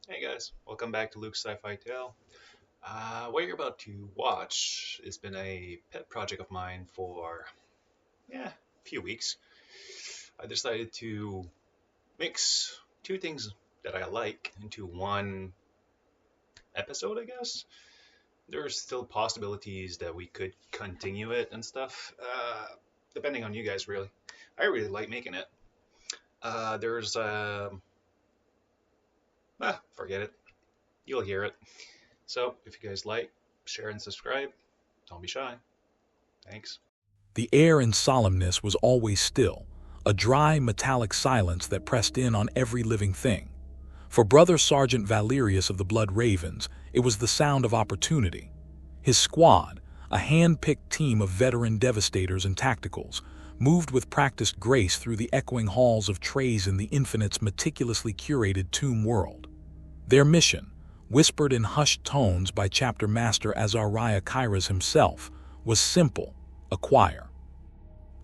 Hey guys, welcome back to Luke's Sci-Fi Tale. What you're about to watch has been a pet project of mine for, a few weeks. I decided to mix two things that I like into one episode, I guess. There's still possibilities that we could continue it and stuff, depending on you guys, really. I really like making it. There's, forget it. You'll hear it. So, if you guys like, share and subscribe. Don't be shy. Thanks. The air in solemnness was always still, a dry, metallic silence that pressed in on every living thing. For Brother Sergeant Valerius of the Blood Ravens, it was the sound of opportunity. His squad, a hand-picked team of veteran devastators and tacticals, moved with practiced grace through the echoing halls of Trazyn, the Infinite's meticulously curated tomb world. Their mission, whispered in hushed tones by Chapter Master Azariah Kairas himself, was simple: acquire.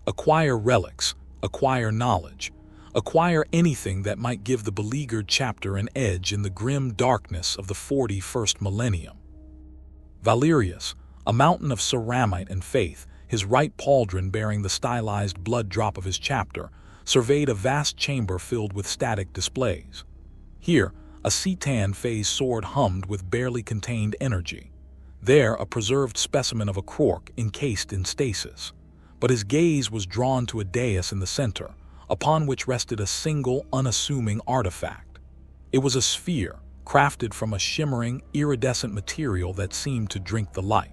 Acquire relics, acquire knowledge, acquire anything that might give the beleaguered chapter an edge in the grim darkness of the 41st millennium. Valerius, a mountain of ceramite and faith, his right pauldron bearing the stylized blood drop of his chapter, surveyed a vast chamber filled with static displays. Here, a Cetan phase sword hummed with barely contained energy. There, a preserved specimen of a Krork encased in stasis. But his gaze was drawn to a dais in the center, upon which rested a single, unassuming artifact. It was a sphere, crafted from a shimmering, iridescent material that seemed to drink the light.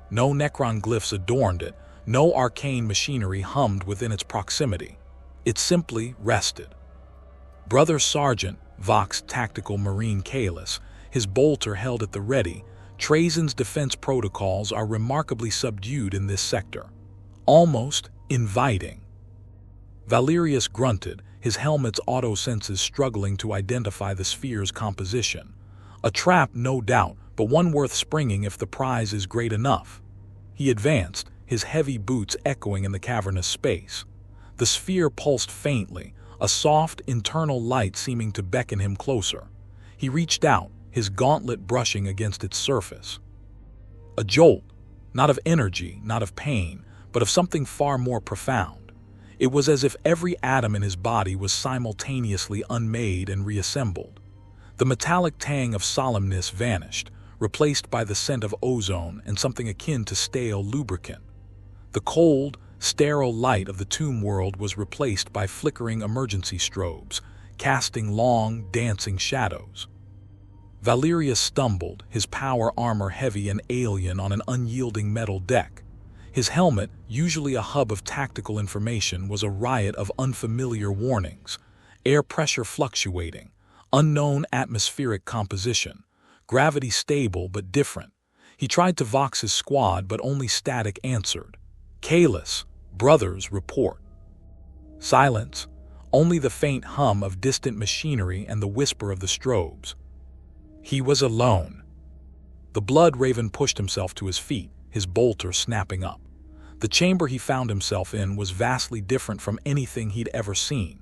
No Necron glyphs adorned it, no arcane machinery hummed within its proximity. It simply rested. Brother Sergeant Vox Tactical Marine Kalis, his bolter held at the ready. Trazyn's defense protocols are remarkably subdued in this sector, almost inviting. Valerius grunted, his helmet's auto-senses struggling to identify the sphere's composition. A trap, no doubt, but one worth springing if the prize is great enough. He advanced, his heavy boots echoing in the cavernous space. The sphere pulsed faintly, a soft, internal light seeming to beckon him closer. He reached out, his gauntlet brushing against its surface. A jolt, not of energy, not of pain, but of something far more profound. It was as if every atom in his body was simultaneously unmade and reassembled. The metallic tang of solemnness vanished, replaced by the scent of ozone and something akin to stale lubricant. The cold, sterile light of the tomb world was replaced by flickering emergency strobes, casting long, dancing shadows. Valerius stumbled, his power armor heavy and alien on an unyielding metal deck. His helmet, usually a hub of tactical information, was a riot of unfamiliar warnings: air pressure fluctuating, unknown atmospheric composition, gravity stable but different. He tried to vox his squad, but only static answered. Kalis, brothers, report. Silence, only the faint hum of distant machinery and the whisper of the strobes. He was alone. The Blood Raven pushed himself to his feet, his bolter snapping up. The chamber he found himself in was vastly different from anything he'd ever seen.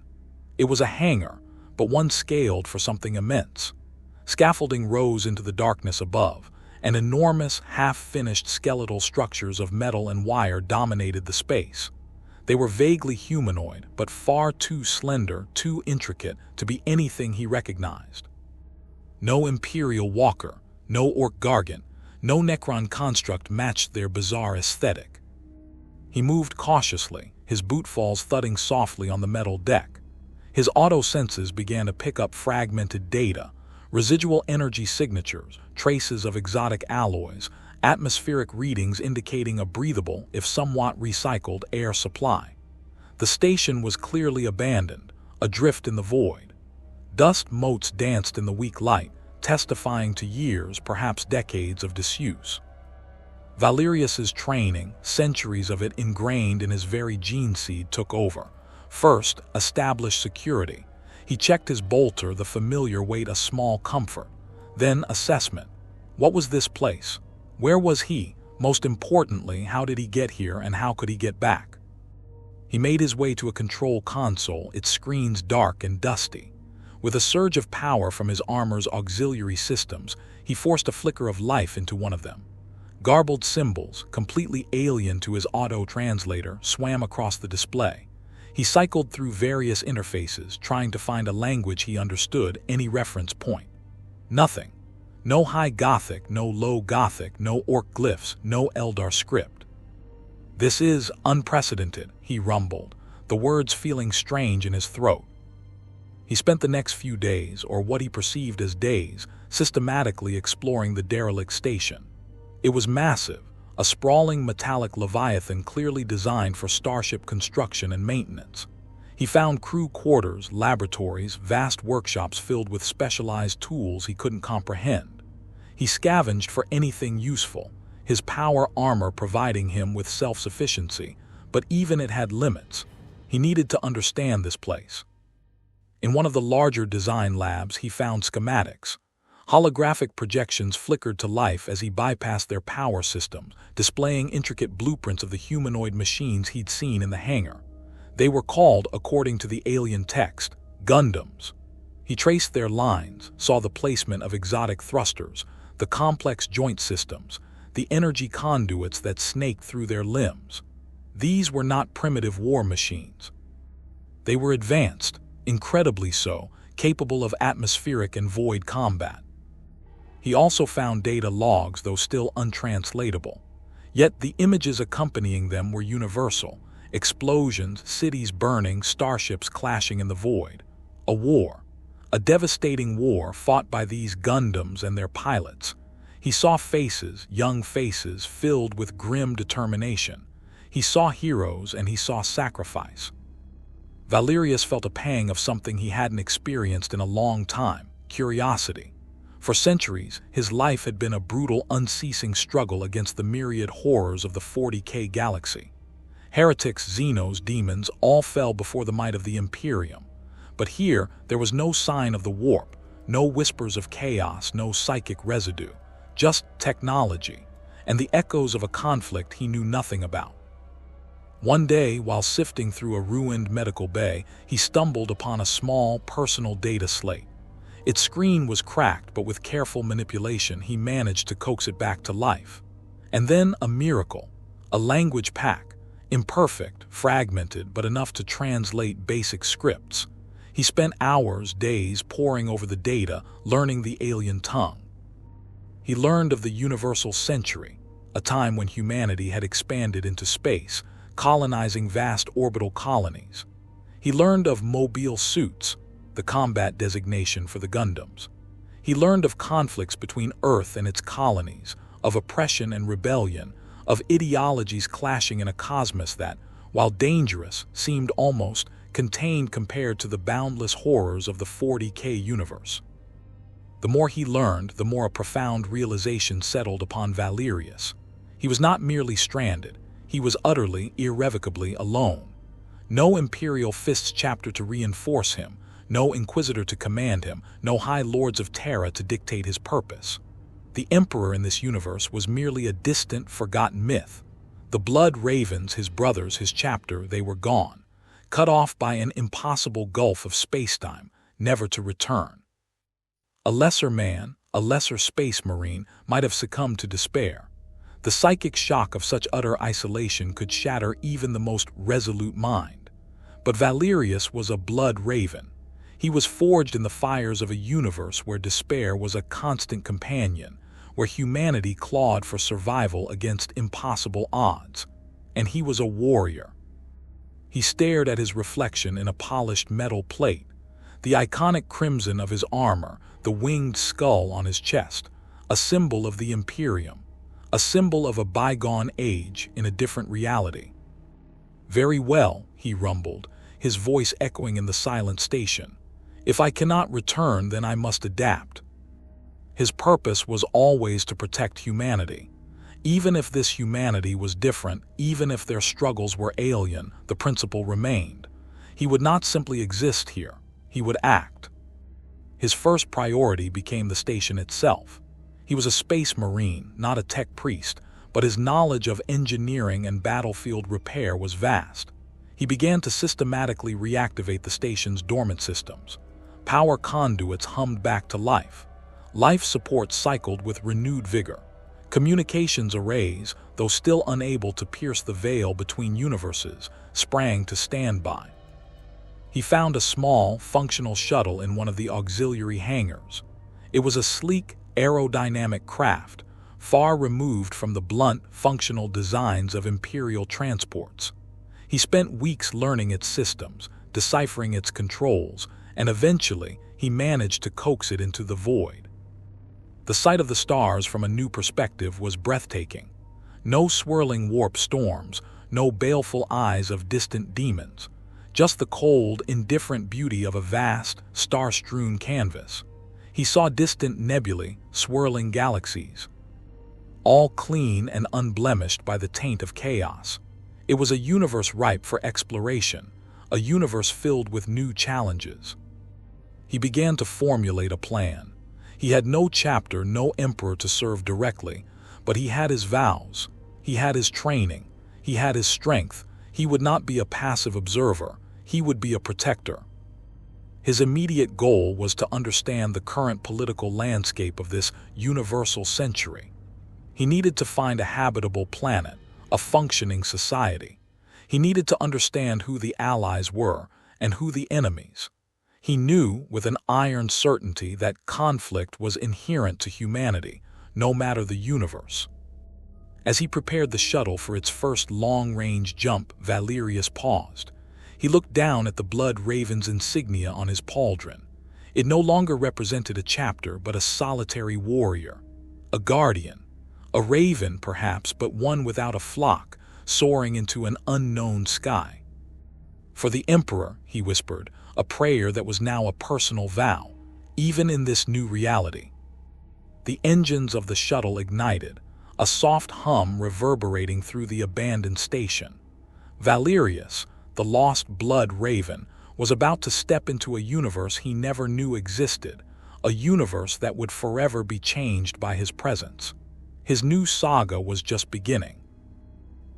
It was a hangar, but one scaled for something immense. Scaffolding rose into the darkness above, and enormous, half-finished skeletal structures of metal and wire dominated the space. They were vaguely humanoid, but far too slender, too intricate to be anything he recognized. No Imperial Walker, no Orc Gargant, no Necron construct matched their bizarre aesthetic. He moved cautiously, his bootfalls thudding softly on the metal deck. His auto-senses began to pick up fragmented data, residual energy signatures, traces of exotic alloys, atmospheric readings indicating a breathable, if somewhat recycled, air supply. The station was clearly abandoned, adrift in the void. Dust motes danced in the weak light, testifying to years, perhaps decades, of disuse. Valerius's training, centuries of it ingrained in his very gene seed, took over. First, establish security. He checked his bolter, the familiar weight a small comfort. Then assessment. What was this place? Where was he? Most importantly, how did he get here and how could he get back? He made his way to a control console, its screens dark and dusty. With a surge of power from his armor's auxiliary systems, he forced a flicker of life into one of them. Garbled symbols, completely alien to his auto-translator, swam across the display. He cycled through various interfaces, trying to find a language he understood, any reference point. Nothing. No High Gothic, no Low Gothic, no Orc glyphs, no Eldar script. "This is unprecedented," he rumbled, the words feeling strange in his throat. He spent the next few days, or what he perceived as days, systematically exploring the derelict station. It was massive, a sprawling metallic leviathan clearly designed for starship construction and maintenance. He found crew quarters, laboratories, vast workshops filled with specialized tools he couldn't comprehend. He scavenged for anything useful, his power armor providing him with self-sufficiency, but even it had limits. He needed to understand this place. In one of the larger design labs, he found schematics. Holographic projections flickered to life as he bypassed their power systems, displaying intricate blueprints of the humanoid machines he'd seen in the hangar. They were called, according to the alien text, Gundams. He traced their lines, saw the placement of exotic thrusters, the complex joint systems, the energy conduits that snaked through their limbs. These were not primitive war machines. They were advanced, incredibly so, capable of atmospheric and void combat. He also found data logs, though still untranslatable. Yet the images accompanying them were universal: explosions, cities burning, starships clashing in the void. A war. A devastating war fought by these Gundams and their pilots. He saw faces, young faces, filled with grim determination. He saw heroes and he saw sacrifice. Valerius felt a pang of something he hadn't experienced in a long time: curiosity. For centuries, his life had been a brutal, unceasing struggle against the myriad horrors of the 40K galaxy. Heretics, Xenos, demons, all fell before the might of the Imperium. But here, there was no sign of the warp, no whispers of chaos, no psychic residue, just technology, and the echoes of a conflict he knew nothing about. One day, while sifting through a ruined medical bay, he stumbled upon a small, personal data slate. Its screen was cracked, but with careful manipulation, he managed to coax it back to life. And then a miracle, a language pack, imperfect, fragmented, but enough to translate basic scripts. He spent hours, days, poring over the data, learning the alien tongue. He learned of the universal century, a time when humanity had expanded into space, colonizing vast orbital colonies. He learned of mobile suits, the combat designation for the Gundams. He learned of conflicts between Earth and its colonies, of oppression and rebellion, of ideologies clashing in a cosmos that, while dangerous, seemed almost contained compared to the boundless horrors of the 40K universe. The more he learned, the more a profound realization settled upon Valerius. He was not merely stranded, he was utterly, irrevocably alone. No Imperial Fists chapter to reinforce him, no Inquisitor to command him, no High Lords of Terra to dictate his purpose. The Emperor in this universe was merely a distant, forgotten myth. The Blood Ravens, his brothers, his chapter, they were gone, cut off by an impossible gulf of spacetime, never to return. A lesser man, a lesser space marine, might have succumbed to despair. The psychic shock of such utter isolation could shatter even the most resolute mind. But Valerius was a Blood Raven. He was forged in the fires of a universe where despair was a constant companion, where humanity clawed for survival against impossible odds. And he was a warrior. He stared at his reflection in a polished metal plate, the iconic crimson of his armor, the winged skull on his chest, a symbol of the Imperium, a symbol of a bygone age in a different reality. "Very well," he rumbled, his voice echoing in the silent station. "If I cannot return, then I must adapt." His purpose was always to protect humanity. Even if this humanity was different, even if their struggles were alien, the principle remained. He would not simply exist here, he would act. His first priority became the station itself. He was a space marine, not a tech priest, but his knowledge of engineering and battlefield repair was vast. He began to systematically reactivate the station's dormant systems. Power conduits hummed back to life. Life support cycled with renewed vigor. Communications arrays, though still unable to pierce the veil between universes, sprang to standby. He found a small, functional shuttle in one of the auxiliary hangars. It was a sleek, aerodynamic craft, far removed from the blunt, functional designs of Imperial transports. He spent weeks learning its systems, deciphering its controls, and eventually he managed to coax it into the void. The sight of the stars from a new perspective was breathtaking. No swirling warp storms, no baleful eyes of distant demons, just the cold, indifferent beauty of a vast, star-strewn canvas. He saw distant nebulae, swirling galaxies, all clean and unblemished by the taint of chaos. It was a universe ripe for exploration, a universe filled with new challenges. He began to formulate a plan. He had no chapter, no emperor to serve directly, but he had his vows, he had his training, he had his strength. He would not be a passive observer, he would be a protector. His immediate goal was to understand the current political landscape of this universal century. He needed to find a habitable planet, a functioning society. He needed to understand who the allies were and who the enemies. He knew with an iron certainty that conflict was inherent to humanity, no matter the universe. As he prepared the shuttle for its first long-range jump, Valerius paused. He looked down at the Blood Raven's insignia on his pauldron. It no longer represented a chapter, but a solitary warrior, a guardian, a raven perhaps, but one without a flock, soaring into an unknown sky. For the Emperor, he whispered, a prayer that was now a personal vow, even in this new reality. The engines of the shuttle ignited, a soft hum reverberating through the abandoned station. Valerius, the lost Blood Raven, was about to step into a universe he never knew existed, a universe that would forever be changed by his presence. His new saga was just beginning.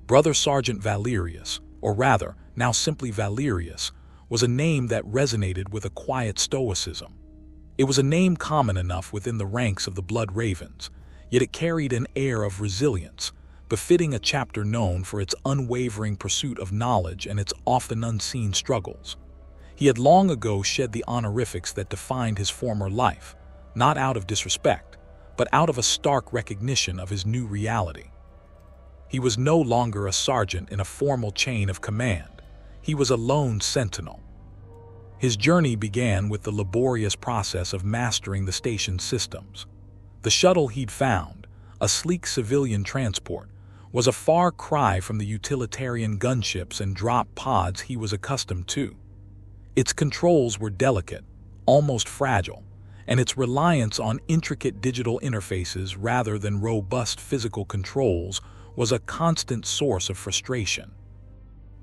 Brother Sergeant Valerius, or rather, now simply Valerius, was a name that resonated with a quiet stoicism. It was a name common enough within the ranks of the Blood Ravens, yet it carried an air of resilience, befitting a chapter known for its unwavering pursuit of knowledge and its often unseen struggles. He had long ago shed the honorifics that defined his former life, not out of disrespect, but out of a stark recognition of his new reality. He was no longer a sergeant in a formal chain of command. He was a lone sentinel. His journey began with the laborious process of mastering the station's systems. The shuttle he'd found, a sleek civilian transport, was a far cry from the utilitarian gunships and drop pods he was accustomed to. Its controls were delicate, almost fragile, and its reliance on intricate digital interfaces rather than robust physical controls was a constant source of frustration.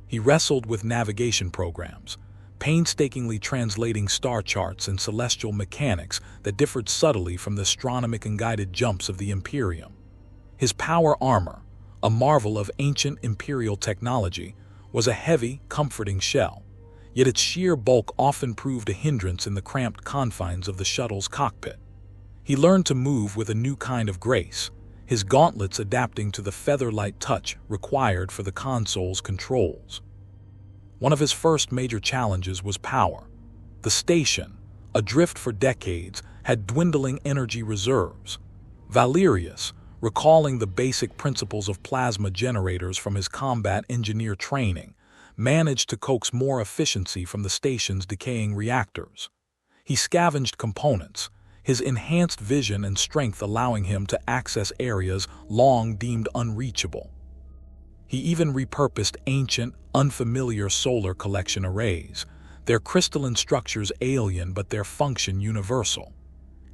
He wrestled with navigation programs, painstakingly translating star charts and celestial mechanics that differed subtly from the astronomic and guided jumps of the Imperium. His power armor, a marvel of ancient Imperial technology, was a heavy, comforting shell, yet its sheer bulk often proved a hindrance in the cramped confines of the shuttle's cockpit. He learned to move with a new kind of grace, his gauntlets adapting to the feather-light touch required for the console's controls. One of his first major challenges was power. The station, adrift for decades, had dwindling energy reserves. Valerius, recalling the basic principles of plasma generators from his combat engineer training, managed to coax more efficiency from the station's decaying reactors. He scavenged components, his enhanced vision and strength allowing him to access areas long deemed unreachable. He even repurposed ancient, unfamiliar solar collection arrays, their crystalline structures alien but their function universal.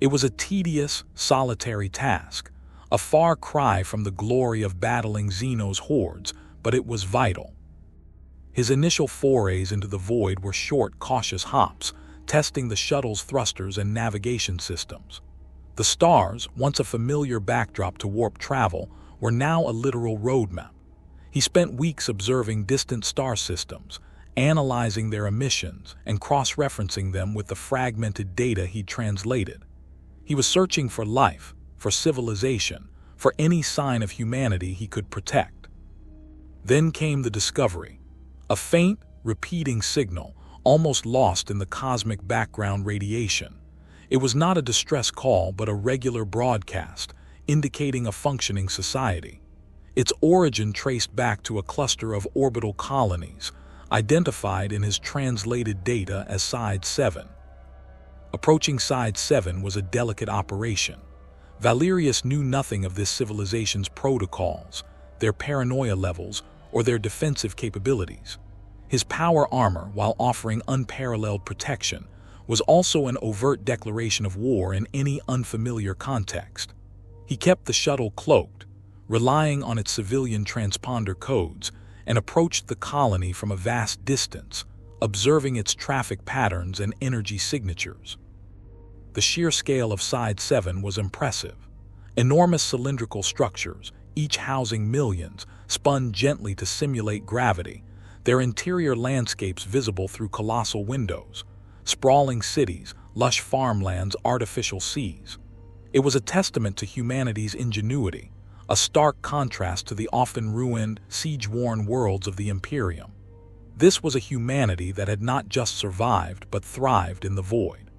It was a tedious, solitary task, a far cry from the glory of battling Xeno's hordes, but it was vital. His initial forays into the void were short, cautious hops, testing the shuttle's thrusters and navigation systems. The stars, once a familiar backdrop to warp travel, were now a literal roadmap. He spent weeks observing distant star systems, analyzing their emissions and cross-referencing them with the fragmented data he'd translated. He was searching for life, for civilization, for any sign of humanity he could protect. Then came the discovery, a faint, repeating signal, almost lost in the cosmic background radiation. It was not a distress call, but a regular broadcast, indicating a functioning society. Its origin traced back to a cluster of orbital colonies, identified in his translated data as Side 7. Approaching Side 7 was a delicate operation. Valerius knew nothing of this civilization's protocols, their paranoia levels, or their defensive capabilities. His power armor, while offering unparalleled protection, was also an overt declaration of war in any unfamiliar context. He kept the shuttle cloaked, relying on its civilian transponder codes, and approached the colony from a vast distance, observing its traffic patterns and energy signatures. The sheer scale of Side 7 was impressive. Enormous cylindrical structures, each housing millions, spun gently to simulate gravity, their interior landscapes visible through colossal windows, sprawling cities, lush farmlands, artificial seas. It was a testament to humanity's ingenuity, a stark contrast to the often ruined, siege-worn worlds of the Imperium. This was a humanity that had not just survived but thrived in the void.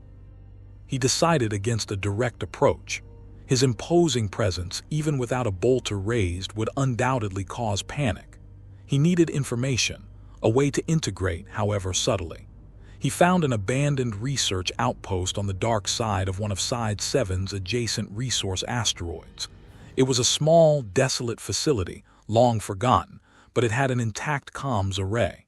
He decided against a direct approach. His imposing presence, even without a bolter raised, would undoubtedly cause panic. He needed information, a way to integrate, however subtly. He found an abandoned research outpost on the dark side of one of Side 7's adjacent resource asteroids. It was a small, desolate facility, long forgotten, but it had an intact comms array.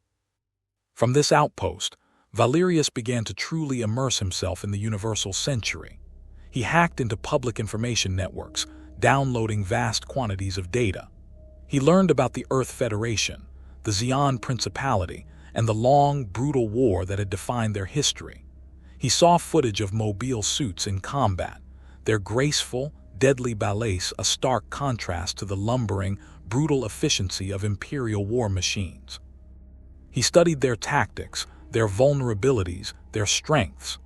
From this outpost, Valerius began to truly immerse himself in the universal century. He hacked into public information networks, downloading vast quantities of data. He learned about the Earth Federation, the Xi'an Principality, and the long, brutal war that had defined their history. He saw footage of mobile suits in combat, their graceful, deadly ballets a stark contrast to the lumbering, brutal efficiency of Imperial war machines. He studied their tactics, their vulnerabilities, their strengths.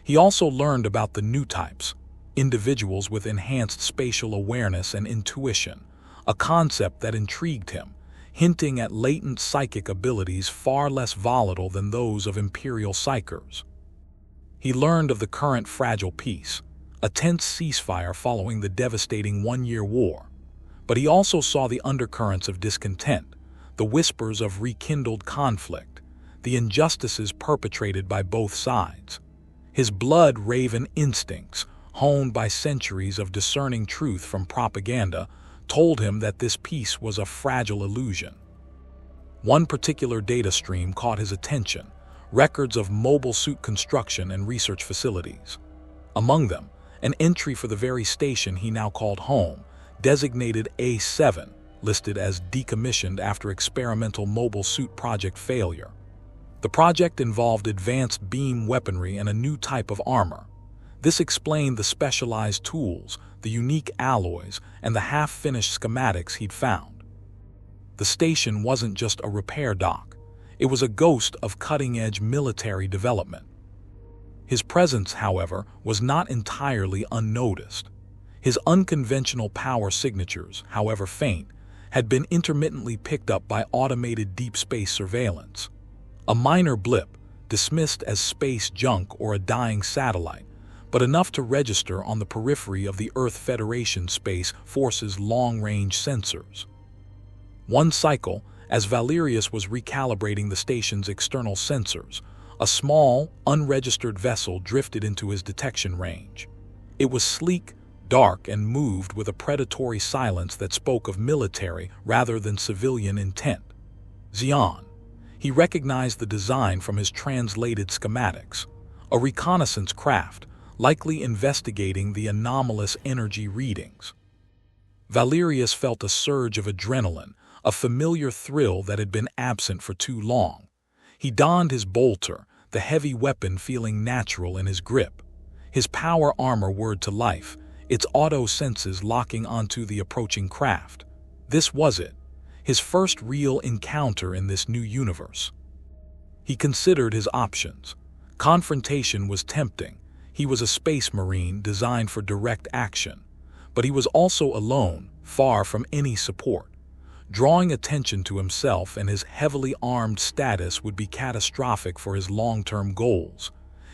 He also learned about the new types, individuals with enhanced spatial awareness and intuition, a concept that intrigued him, hinting at latent psychic abilities far less volatile than those of Imperial psychers. He learned of the current fragile peace, a tense ceasefire following the devastating one-year war. But he also saw the undercurrents of discontent, the whispers of rekindled conflict, the injustices perpetrated by both sides. His blood-raven instincts, honed by centuries of discerning truth from propaganda, told him that this peace was a fragile illusion. One particular data stream caught his attention, records of mobile suit construction and research facilities. Among them, an entry for the very station he now called home, designated A7, listed as decommissioned after experimental mobile suit project failure. The project involved advanced beam weaponry and a new type of armor. This explained the specialized tools, the unique alloys, and the half-finished schematics he'd found. The station wasn't just a repair dock. It was a ghost of cutting-edge military development. His presence, however, was not entirely unnoticed. His unconventional power signatures, however faint, had been intermittently picked up by automated deep space surveillance. A minor blip, dismissed as space junk or a dying satellite, but enough to register on the periphery of the Earth Federation Space Force's long-range sensors. One cycle, as Valerius was recalibrating the station's external sensors, a small, unregistered vessel drifted into his detection range. It was sleek, dark, and moved with a predatory silence that spoke of military rather than civilian intent. Xi'an. He recognized the design from his translated schematics, a reconnaissance craft, likely investigating the anomalous energy readings. Valerius felt a surge of adrenaline, a familiar thrill that had been absent for too long. He donned his bolter, the heavy weapon feeling natural in his grip. His power armor whirred to life, its auto senses locking onto the approaching craft. This was it, his first real encounter in this new universe. He considered his options. Confrontation was tempting. He was a space marine designed for direct action. But he was also alone, far from any support. Drawing attention to himself and his heavily armed status would be catastrophic for his long-term goals.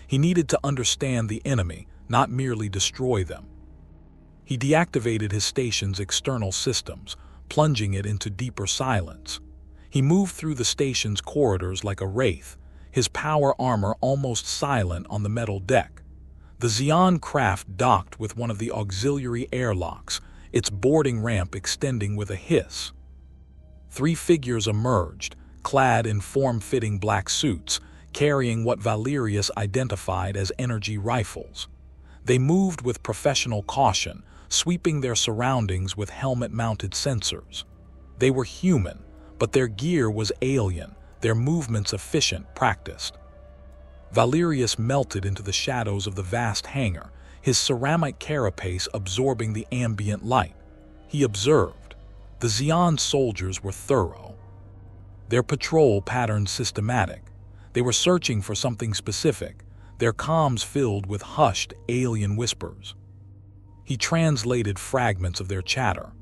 He needed to understand the enemy, not merely destroy them. He deactivated his station's external systems, plunging it into deeper silence. He moved through the station's corridors like a wraith, his power armor almost silent on the metal deck. The Xi'an craft docked with one of the auxiliary airlocks, its boarding ramp extending with a hiss. 3 figures emerged, clad in form-fitting black suits, carrying what Valerius identified as energy rifles. They moved with professional caution, sweeping their surroundings with helmet-mounted sensors. They were human, but their gear was alien, their movements efficient, practiced. Valerius melted into the shadows of the vast hangar, his ceramic carapace absorbing the ambient light. He observed. The Xi'an soldiers were thorough. Their patrol pattern systematic. They were searching for something specific, their comms filled with hushed alien whispers. He translated fragments of their chatter.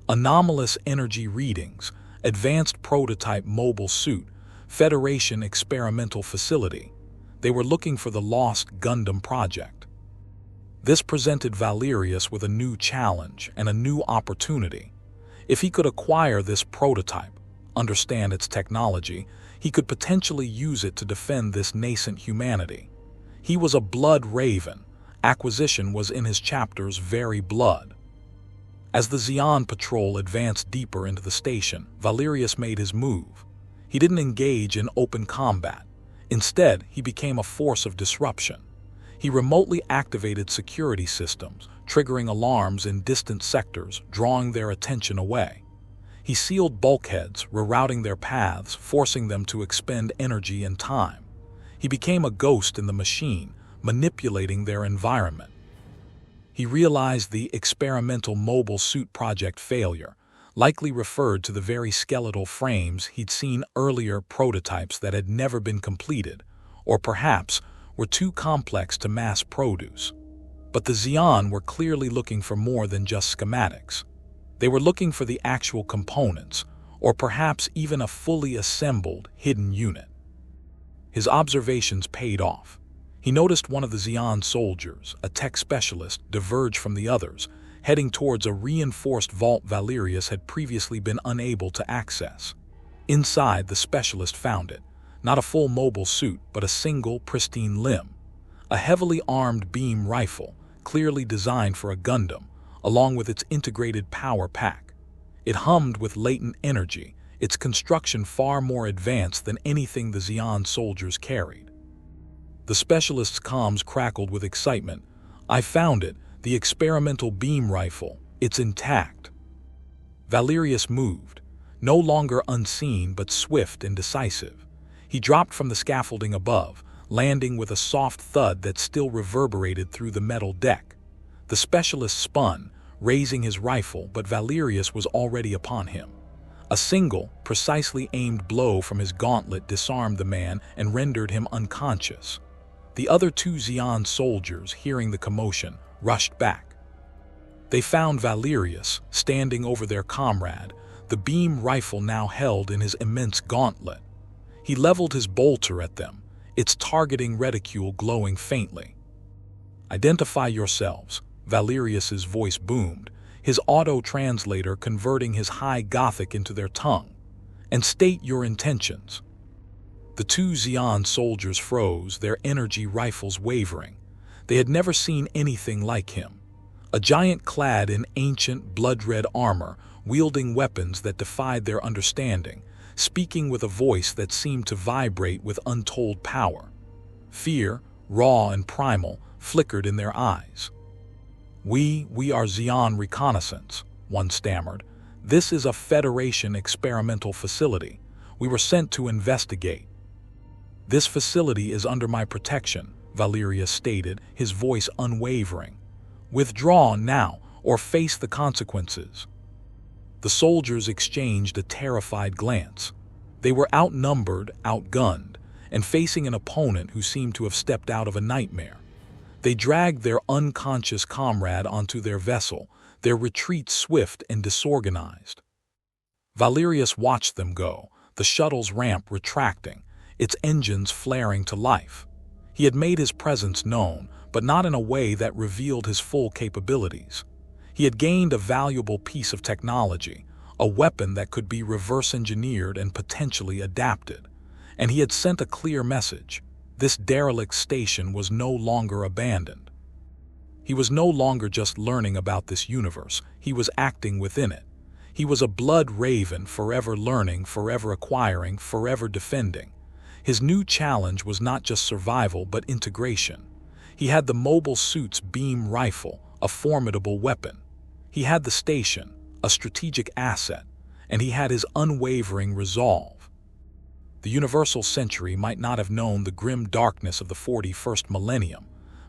Anomalous energy readings, advanced prototype mobile suit, Federation experimental facility. They were looking for the lost Gundam project. This presented Valerius with a new challenge and a new opportunity. If he could acquire this prototype, understand its technology, he could potentially use it to defend this nascent humanity. He was a blood raven. Acquisition was in his chapter's very blood. As the Xi'an patrol advanced deeper into the station, Valerius made his move. He didn't engage in open combat. Instead, he became a force of disruption. He remotely activated security systems, triggering alarms in distant sectors, drawing their attention away. He sealed bulkheads, rerouting their paths, forcing them to expend energy and time. He became a ghost in the machine, manipulating their environment. He realized the experimental mobile suit project failure, likely referred to the very skeletal frames he'd seen earlier, prototypes that had never been completed, or perhaps were too complex to mass produce. But the Xi'an were clearly looking for more than just schematics. They were looking for the actual components, or perhaps even a fully assembled, hidden unit. His observations paid off. He noticed one of the Xi'an soldiers, a tech specialist, diverge from the others, heading towards a reinforced vault Valerius had previously been unable to access. Inside, the specialist found it. Not a full mobile suit, but a single, pristine limb. A heavily armed beam rifle, clearly designed for a Gundam, along with its integrated power pack. It hummed with latent energy, its construction far more advanced than anything the Xi'an soldiers carried. The specialist's comms crackled with excitement. "I found it, the experimental beam rifle. It's intact." Valerius moved, no longer unseen but swift and decisive. He dropped from the scaffolding above, landing with a soft thud that still reverberated through the metal deck. The specialist spun, raising his rifle, but Valerius was already upon him. A single, precisely aimed blow from his gauntlet disarmed the man and rendered him unconscious. The other 2 Xi'an soldiers, hearing the commotion, rushed back. They found Valerius, standing over their comrade, the beam rifle now held in his immense gauntlet. He leveled his bolter at them, its targeting reticule glowing faintly. "Identify yourselves," Valerius's voice boomed, his auto-translator converting his high Gothic into their tongue, "and state your intentions." The 2 Xi'an soldiers froze, their energy rifles wavering. They had never seen anything like him. A giant clad in ancient, blood-red armor, wielding weapons that defied their understanding, speaking with a voice that seemed to vibrate with untold power. Fear, raw and primal, flickered in their eyes. We are Xi'an reconnaissance," one stammered. "This is a Federation experimental facility. We were sent to investigate." "This facility is under my protection," Valerius stated, his voice unwavering. "Withdraw now, or face the consequences." The soldiers exchanged a terrified glance. They were outnumbered, outgunned, and facing an opponent who seemed to have stepped out of a nightmare. They dragged their unconscious comrade onto their vessel, their retreat swift and disorganized. Valerius watched them go, the shuttle's ramp retracting, its engines flaring to life. He had made his presence known, but not in a way that revealed his full capabilities. He had gained a valuable piece of technology, a weapon that could be reverse-engineered and potentially adapted. And he had sent a clear message. This derelict station was no longer abandoned. He was no longer just learning about this universe, he was acting within it. He was a blood raven, forever learning, forever acquiring, forever defending. His new challenge was not just survival, but integration. He had the mobile suit's beam rifle, a formidable weapon. He had the station, a strategic asset, and he had his unwavering resolve. The universal century might not have known the grim darkness of the 41st millennium,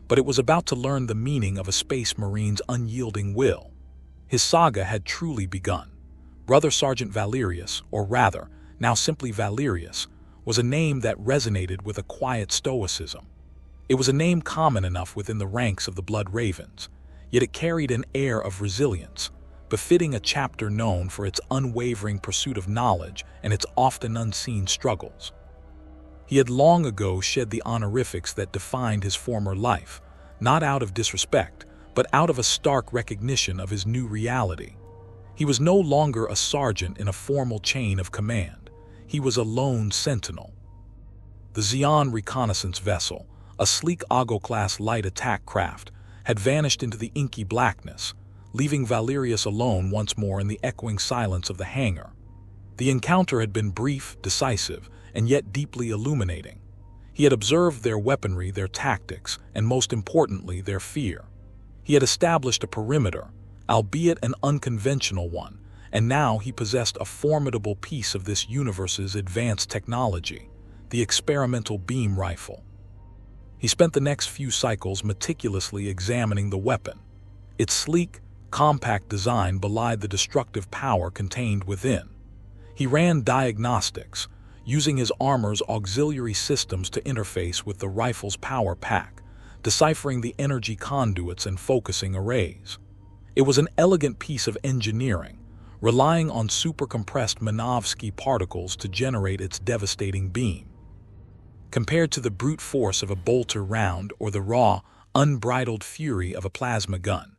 but it was about to learn the meaning of a space marine's unyielding will. His saga had truly begun. Brother Sergeant Valerius, or rather, now simply Valerius, was a name that resonated with a quiet stoicism. It was a name common enough within the ranks of the Blood Ravens, yet it carried an air of resilience, befitting a chapter known for its unwavering pursuit of knowledge and its often unseen struggles. He had long ago shed the honorifics that defined his former life, not out of disrespect, but out of a stark recognition of his new reality. He was no longer a sergeant in a formal chain of command. He was a lone sentinel. The Xi'an reconnaissance vessel, a sleek Argo-class light attack craft, had vanished into the inky blackness, leaving Valerius alone once more in the echoing silence of the hangar. The encounter had been brief, decisive, and yet deeply illuminating. He had observed their weaponry, their tactics, and most importantly, their fear. He had established a perimeter, albeit an unconventional one, and now he possessed a formidable piece of this universe's advanced technology, the experimental beam rifle. He spent the next few cycles meticulously examining the weapon. Its sleek, compact design belied the destructive power contained within. He ran diagnostics, using his armor's auxiliary systems to interface with the rifle's power pack, deciphering the energy conduits and focusing arrays. It was an elegant piece of engineering, relying on supercompressed Minovsky particles to generate its devastating beam. Compared to the brute force of a bolter round or the raw, unbridled fury of a plasma gun,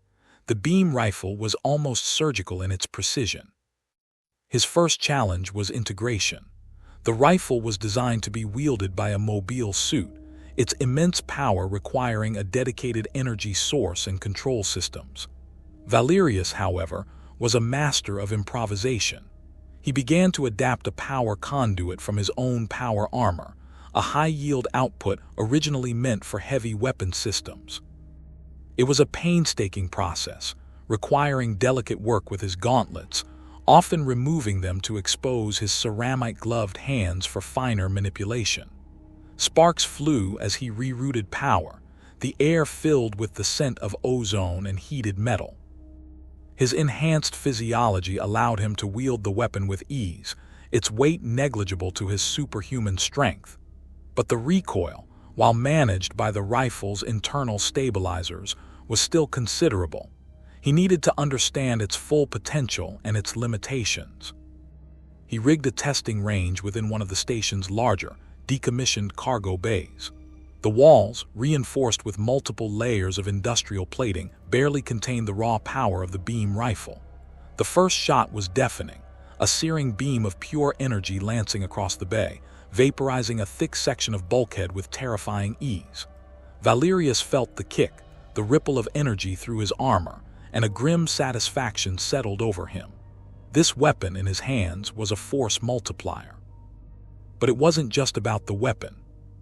the beam rifle was almost surgical in its precision. His first challenge was integration. The rifle was designed to be wielded by a mobile suit, its immense power requiring a dedicated energy source and control systems. Valerius, however, was a master of improvisation. He began to adapt a power conduit from his own power armor, a high-yield output originally meant for heavy weapon systems. It was a painstaking process, requiring delicate work with his gauntlets, often removing them to expose his ceramic-gloved hands for finer manipulation. Sparks flew as he rerouted power, the air filled with the scent of ozone and heated metal. His enhanced physiology allowed him to wield the weapon with ease, its weight negligible to his superhuman strength. But the recoil, while managed by the rifle's internal stabilizers, was still considerable. He needed to understand its full potential and its limitations. He rigged a testing range within one of the station's larger, decommissioned cargo bays. The walls, reinforced with multiple layers of industrial plating, barely contained the raw power of the beam rifle. The first shot was deafening, a searing beam of pure energy lancing across the bay, vaporizing a thick section of bulkhead with terrifying ease. Valerius felt the kick, the ripple of energy through his armor, and a grim satisfaction settled over him. This weapon in his hands was a force multiplier. But it wasn't just about the weapon.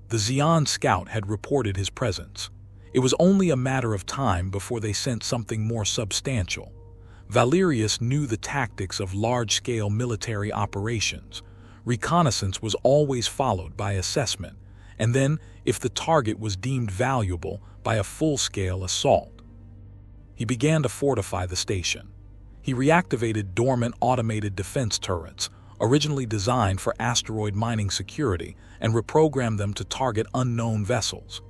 The Xi'an scout had reported his presence. It was only a matter of time before they sent something more substantial. Valerius knew the tactics of large-scale military operations. Reconnaissance was always followed by assessment, and then, if the target was deemed valuable, by a full-scale assault. He began to fortify the station. He reactivated dormant automated defense turrets, originally designed for asteroid mining security, and reprogrammed them to target unknown vessels.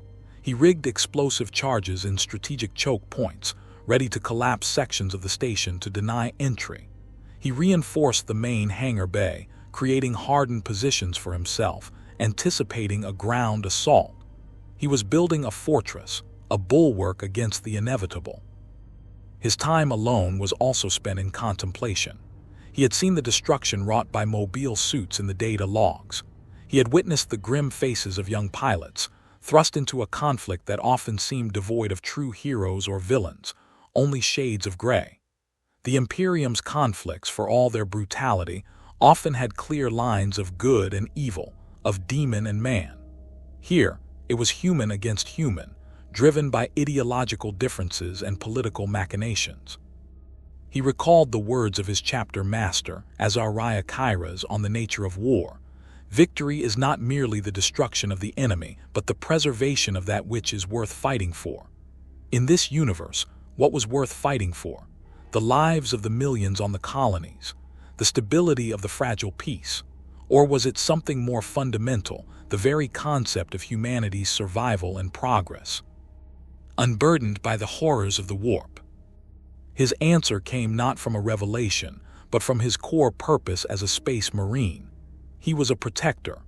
He rigged explosive charges in strategic choke points, ready to collapse sections of the station to deny entry. He reinforced the main hangar bay, creating hardened positions for himself, anticipating a ground assault. He was building a fortress, a bulwark against the inevitable. His time alone was also spent in contemplation. He had seen the destruction wrought by mobile suits in the data logs. He had witnessed the grim faces of young pilots, thrust into a conflict that often seemed devoid of true heroes or villains, only shades of gray. The Imperium's conflicts, for all their brutality, often had clear lines of good and evil, of demon and man. Here, it was human against human, driven by ideological differences and political machinations. He recalled the words of his chapter master, Azariah Kairas, on the nature of war. Victory is not merely the destruction of the enemy, but the preservation of that which is worth fighting for. In this universe, what was worth fighting for? The lives of the millions on the colonies, the stability of the fragile peace, or was it something more fundamental, the very concept of humanity's survival and progress? Unburdened by the horrors of the warp, his answer came not from a revelation, but from his core purpose as a space marine. He was a protector.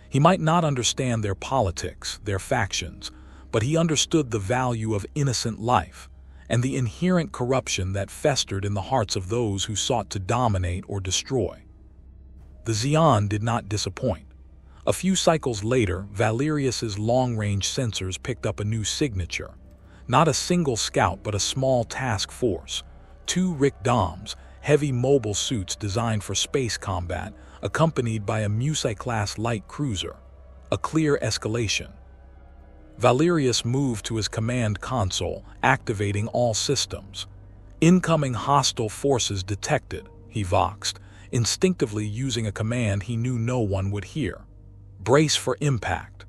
He might not understand their politics, their factions, but he understood the value of innocent life and the inherent corruption that festered in the hearts of those who sought to dominate or destroy. The Xeon did not disappoint. A few cycles later, Valerius's long-range sensors picked up a new signature. Not a single scout, but a small task force. 2 Rick-Doms, heavy mobile suits designed for space combat, accompanied by a Musai-class light cruiser. A clear escalation. Valerius moved to his command console, activating all systems. Incoming hostile forces detected, he voxed, instinctively using a command he knew no one would hear. Brace for impact.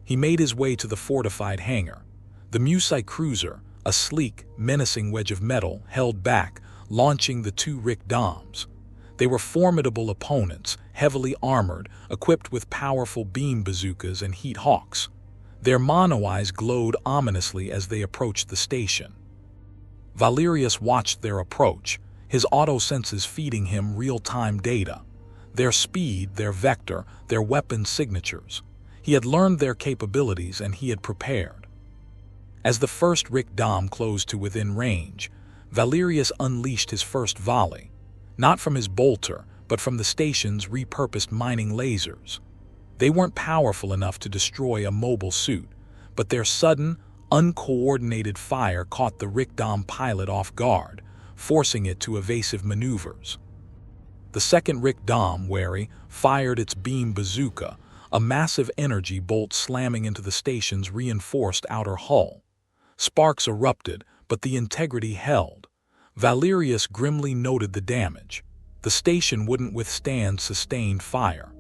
He made his way to the fortified hangar. The Musai cruiser, a sleek, menacing wedge of metal, held back, launching the 2 Rick-Doms. They were formidable opponents, heavily armored, equipped with powerful beam bazookas and heat hawks. Their mono-eyes glowed ominously as they approached the station. Valerius watched their approach, his auto-senses feeding him real-time data. Their speed, their vector, their weapon signatures. He had learned their capabilities and he had prepared. As the first Rick-Dom closed to within range, Valerius unleashed his first volley, not from his bolter, but from the station's repurposed mining lasers. They weren't powerful enough to destroy a mobile suit, but their sudden, uncoordinated fire caught the Rick-Dom pilot off guard, forcing it to evasive maneuvers. The second Rick-Dom, wary, fired its beam bazooka, a massive energy bolt slamming into the station's reinforced outer hull. Sparks erupted, but the integrity held. Valerius grimly noted the damage. The station wouldn't withstand sustained fire.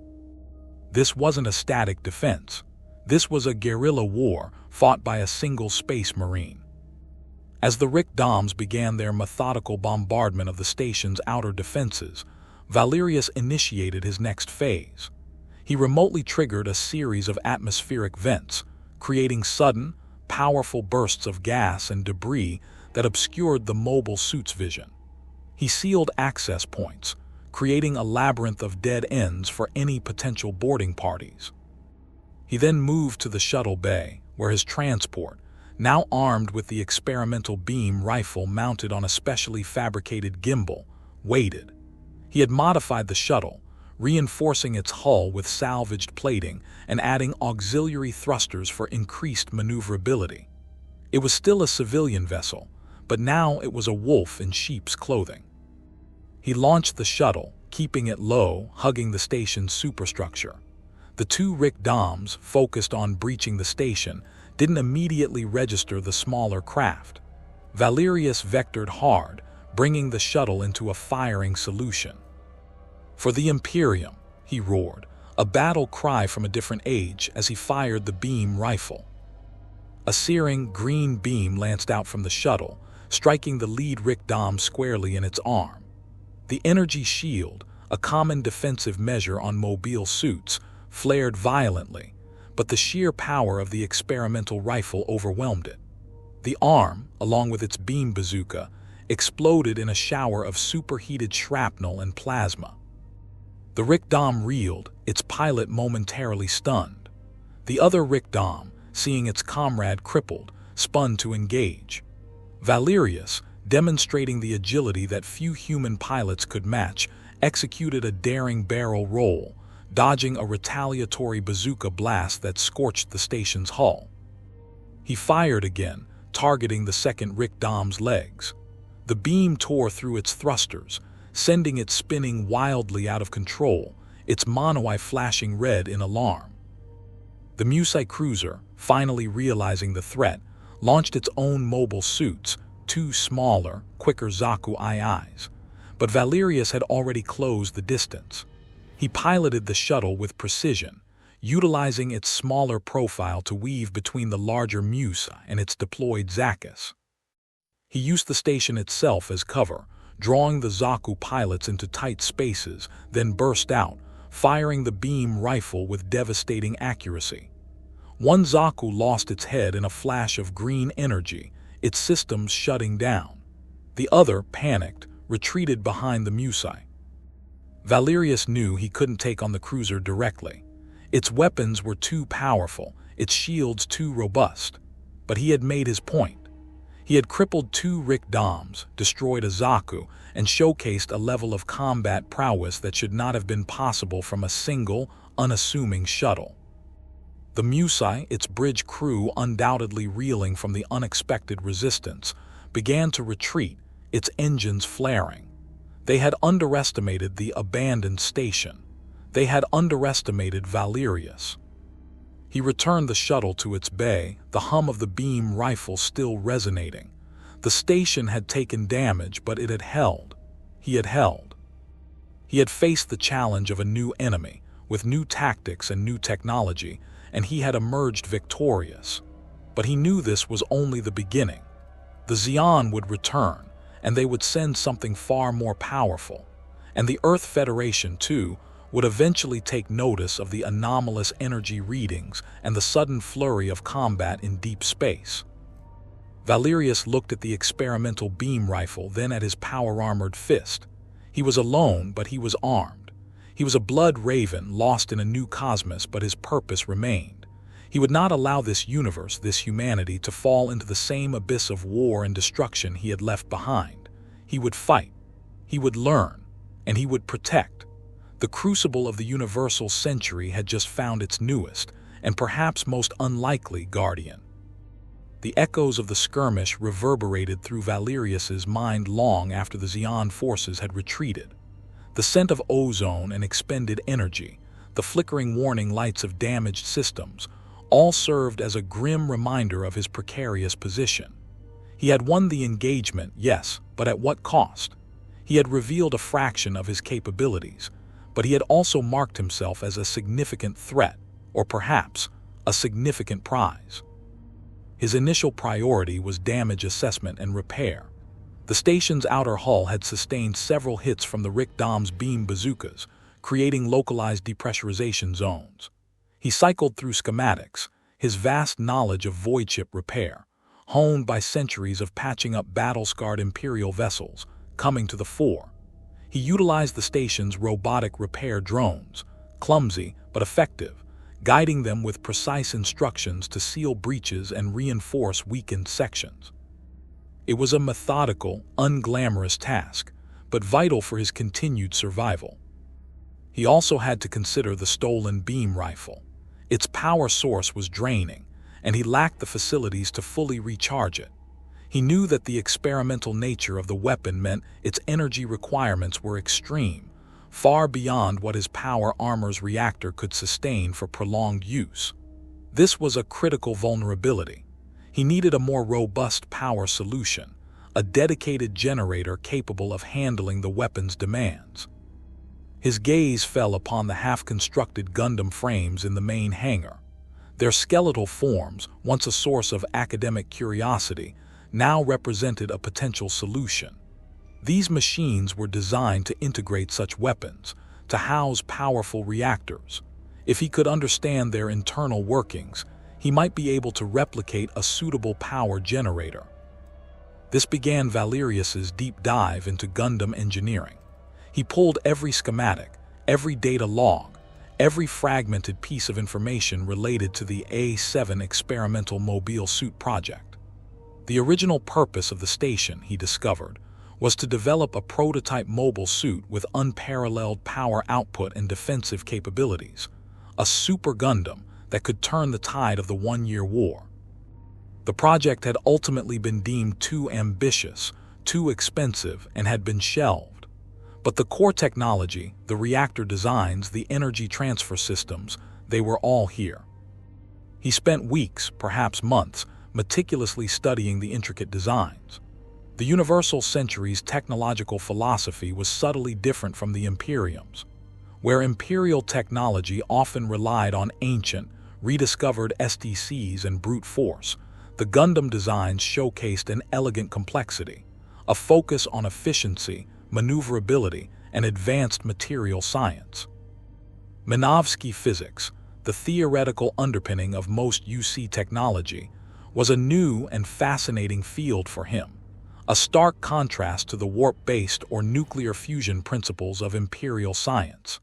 This wasn't a static defense. This was a guerrilla war fought by a single space marine. As the Rick-Doms began their methodical bombardment of the station's outer defenses, Valerius initiated his next phase. He remotely triggered a series of atmospheric vents, creating sudden, powerful bursts of gas and debris that obscured the mobile suit's vision. He sealed access points, creating a labyrinth of dead ends for any potential boarding parties. He then moved to the shuttle bay, where his transport, now armed with the experimental beam rifle mounted on a specially fabricated gimbal, waited. He had modified the shuttle, reinforcing its hull with salvaged plating and adding auxiliary thrusters for increased maneuverability. It was still a civilian vessel, but now it was a wolf in sheep's clothing. He launched the shuttle, keeping it low, hugging the station's superstructure. The 2 Rick-Doms, focused on breaching the station, didn't immediately register the smaller craft. Valerius vectored hard, bringing the shuttle into a firing solution. "For the Imperium," he roared, a battle cry from a different age as he fired the beam rifle. A searing green beam lanced out from the shuttle, striking the lead Rick-Dom squarely in its arm. The energy shield, a common defensive measure on mobile suits, flared violently, but the sheer power of the experimental rifle overwhelmed it. The arm, along with its beam bazooka, exploded in a shower of superheated shrapnel and plasma. The Rick-Dom reeled, its pilot momentarily stunned. The other Rick-Dom, seeing its comrade crippled, spun to engage. Valerius, demonstrating the agility that few human pilots could match, executed a daring barrel roll, dodging a retaliatory bazooka blast that scorched the station's hull. He fired again, targeting the second Rick-Dom's legs. The beam tore through its thrusters, sending it spinning wildly out of control, its monoeye flashing red in alarm. The Musai cruiser, finally realizing the threat, launched its own mobile suits, two smaller, quicker Zaku IIs. But Valerius had already closed the distance. He piloted the shuttle with precision, utilizing its smaller profile to weave between the larger Musa and its deployed Zakus. He used the station itself as cover, drawing the Zaku pilots into tight spaces, then burst out, firing the beam rifle with devastating accuracy. One Zaku lost its head in a flash of green energy, its systems shutting down. The other, panicked, retreated behind the Musai. Valerius knew he couldn't take on the cruiser directly. Its weapons were too powerful, its shields too robust. But he had made his point. He had crippled two Rick-Doms, destroyed a Zaku, and showcased a level of combat prowess that should not have been possible from a single, unassuming shuttle. The Musai, its bridge crew undoubtedly reeling from the unexpected resistance, began to retreat, its engines flaring. They had underestimated the abandoned station. They had underestimated Valerius. He returned the shuttle to its bay, the hum of the beam rifle still resonating. The station had taken damage, but it had held. He had held. He had faced the challenge of a new enemy, with new tactics and new technology, and he had emerged victorious. But he knew this was only the beginning. The Xi'an would return, and they would send something far more powerful. And the Earth Federation, too, would eventually take notice of the anomalous energy readings and the sudden flurry of combat in deep space. Valerius looked at the experimental beam rifle, then at his power-armored fist. He was alone, but he was armed. He was a blood raven lost in a new cosmos, but his purpose remained. He would not allow this universe, this humanity, to fall into the same abyss of war and destruction he had left behind. He would fight. He would learn. And he would protect. The crucible of the universal century had just found its newest, and perhaps most unlikely, guardian. The echoes of the skirmish reverberated through Valerius's mind long after the Xi'an forces had retreated. The scent of ozone and expended energy, the flickering warning lights of damaged systems, all served as a grim reminder of his precarious position. He had won the engagement, yes, but at what cost? He had revealed a fraction of his capabilities, but he had also marked himself as a significant threat, or perhaps a significant prize. His initial priority was damage assessment and repair. The station's outer hull had sustained several hits from the Rick-Dom's beam bazookas, creating localized depressurization zones. He cycled through schematics, his vast knowledge of void ship repair, honed by centuries of patching up battle-scarred Imperial vessels, coming to the fore. He utilized the station's robotic repair drones, clumsy but effective, guiding them with precise instructions to seal breaches and reinforce weakened sections. It was a methodical, unglamorous task, but vital for his continued survival. He also had to consider the stolen beam rifle. Its power source was draining, and he lacked the facilities to fully recharge it. He knew that the experimental nature of the weapon meant its energy requirements were extreme, far beyond what his power armor's reactor could sustain for prolonged use. This was a critical vulnerability. He needed a more robust power solution, a dedicated generator capable of handling the weapon's demands. His gaze fell upon the half-constructed Gundam frames in the main hangar. Their skeletal forms, once a source of academic curiosity, now represented a potential solution. These machines were designed to integrate such weapons, to house powerful reactors. If he could understand their internal workings, he might be able to replicate a suitable power generator. This began Valerius's deep dive into Gundam engineering. He pulled every schematic, every data log, every fragmented piece of information related to the A7 experimental mobile suit project. The original purpose of the station, he discovered, was to develop a prototype mobile suit with unparalleled power output and defensive capabilities, a super Gundam that could turn the tide of the one-year war. The project had ultimately been deemed too ambitious, too expensive, and had been shelved. But the core technology, the reactor designs, the energy transfer systems, they were all here. He spent weeks, perhaps months, meticulously studying the intricate designs. The Universal Century's technological philosophy was subtly different from the Imperium's. Where Imperial technology often relied on ancient, rediscovered SDCs and brute force, the Gundam designs showcased an elegant complexity, a focus on efficiency, maneuverability, and advanced material science. Minovsky physics, the theoretical underpinning of most UC technology, was a new and fascinating field for him, a stark contrast to the warp-based or nuclear fusion principles of Imperial science.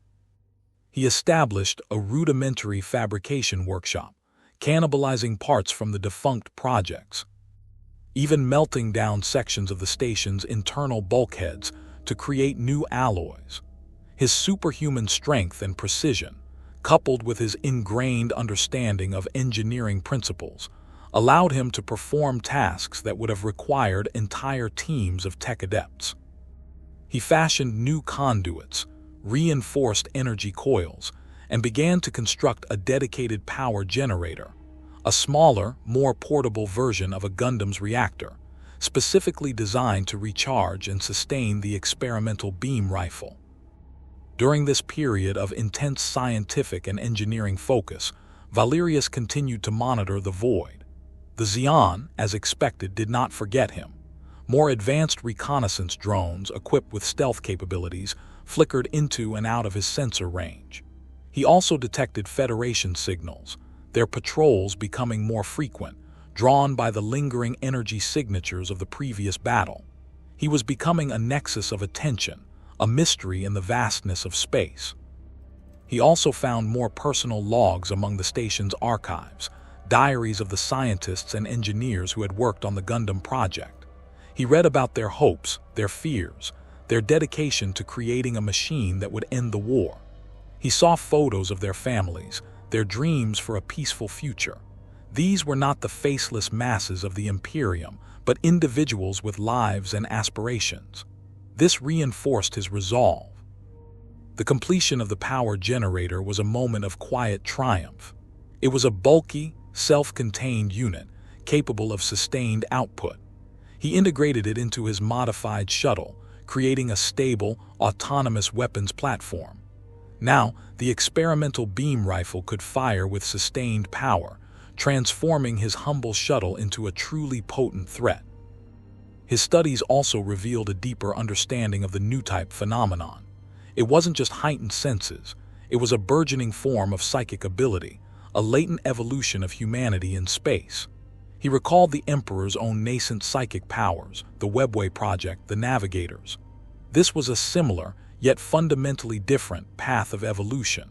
He established a rudimentary fabrication workshop, cannibalizing parts from the defunct projects, even melting down sections of the station's internal bulkheads to create new alloys. His superhuman strength and precision, coupled with his ingrained understanding of engineering principles, allowed him to perform tasks that would have required entire teams of tech adepts. He fashioned new conduits, reinforced energy coils, and began to construct a dedicated power generator, a smaller, more portable version of a Gundam's reactor, specifically designed to recharge and sustain the experimental beam rifle. During this period of intense scientific and engineering focus, Valerius continued to monitor the void. The Zeon, as expected, did not forget him. More advanced reconnaissance drones, equipped with stealth capabilities, flickered into and out of his sensor range. He also detected Federation signals, their patrols becoming more frequent, drawn by the lingering energy signatures of the previous battle. He was becoming a nexus of attention, a mystery in the vastness of space. He also found more personal logs among the station's archives, diaries of the scientists and engineers who had worked on the Gundam project. He read about their hopes, their fears, their dedication to creating a machine that would end the war. He saw photos of their families, their dreams for a peaceful future. These were not the faceless masses of the Imperium, but individuals with lives and aspirations. This reinforced his resolve. The completion of the power generator was a moment of quiet triumph. It was a bulky, self-contained unit, capable of sustained output. He integrated it into his modified shuttle, creating a stable, autonomous weapons platform. Now, the experimental beam rifle could fire with sustained power, transforming his humble shuttle into a truly potent threat. His studies also revealed a deeper understanding of the new-type phenomenon. It wasn't just heightened senses, it was a burgeoning form of psychic ability, a latent evolution of humanity in space. He recalled the Emperor's own nascent psychic powers, the Webway Project, the Navigators. This was a similar, yet fundamentally different, path of evolution.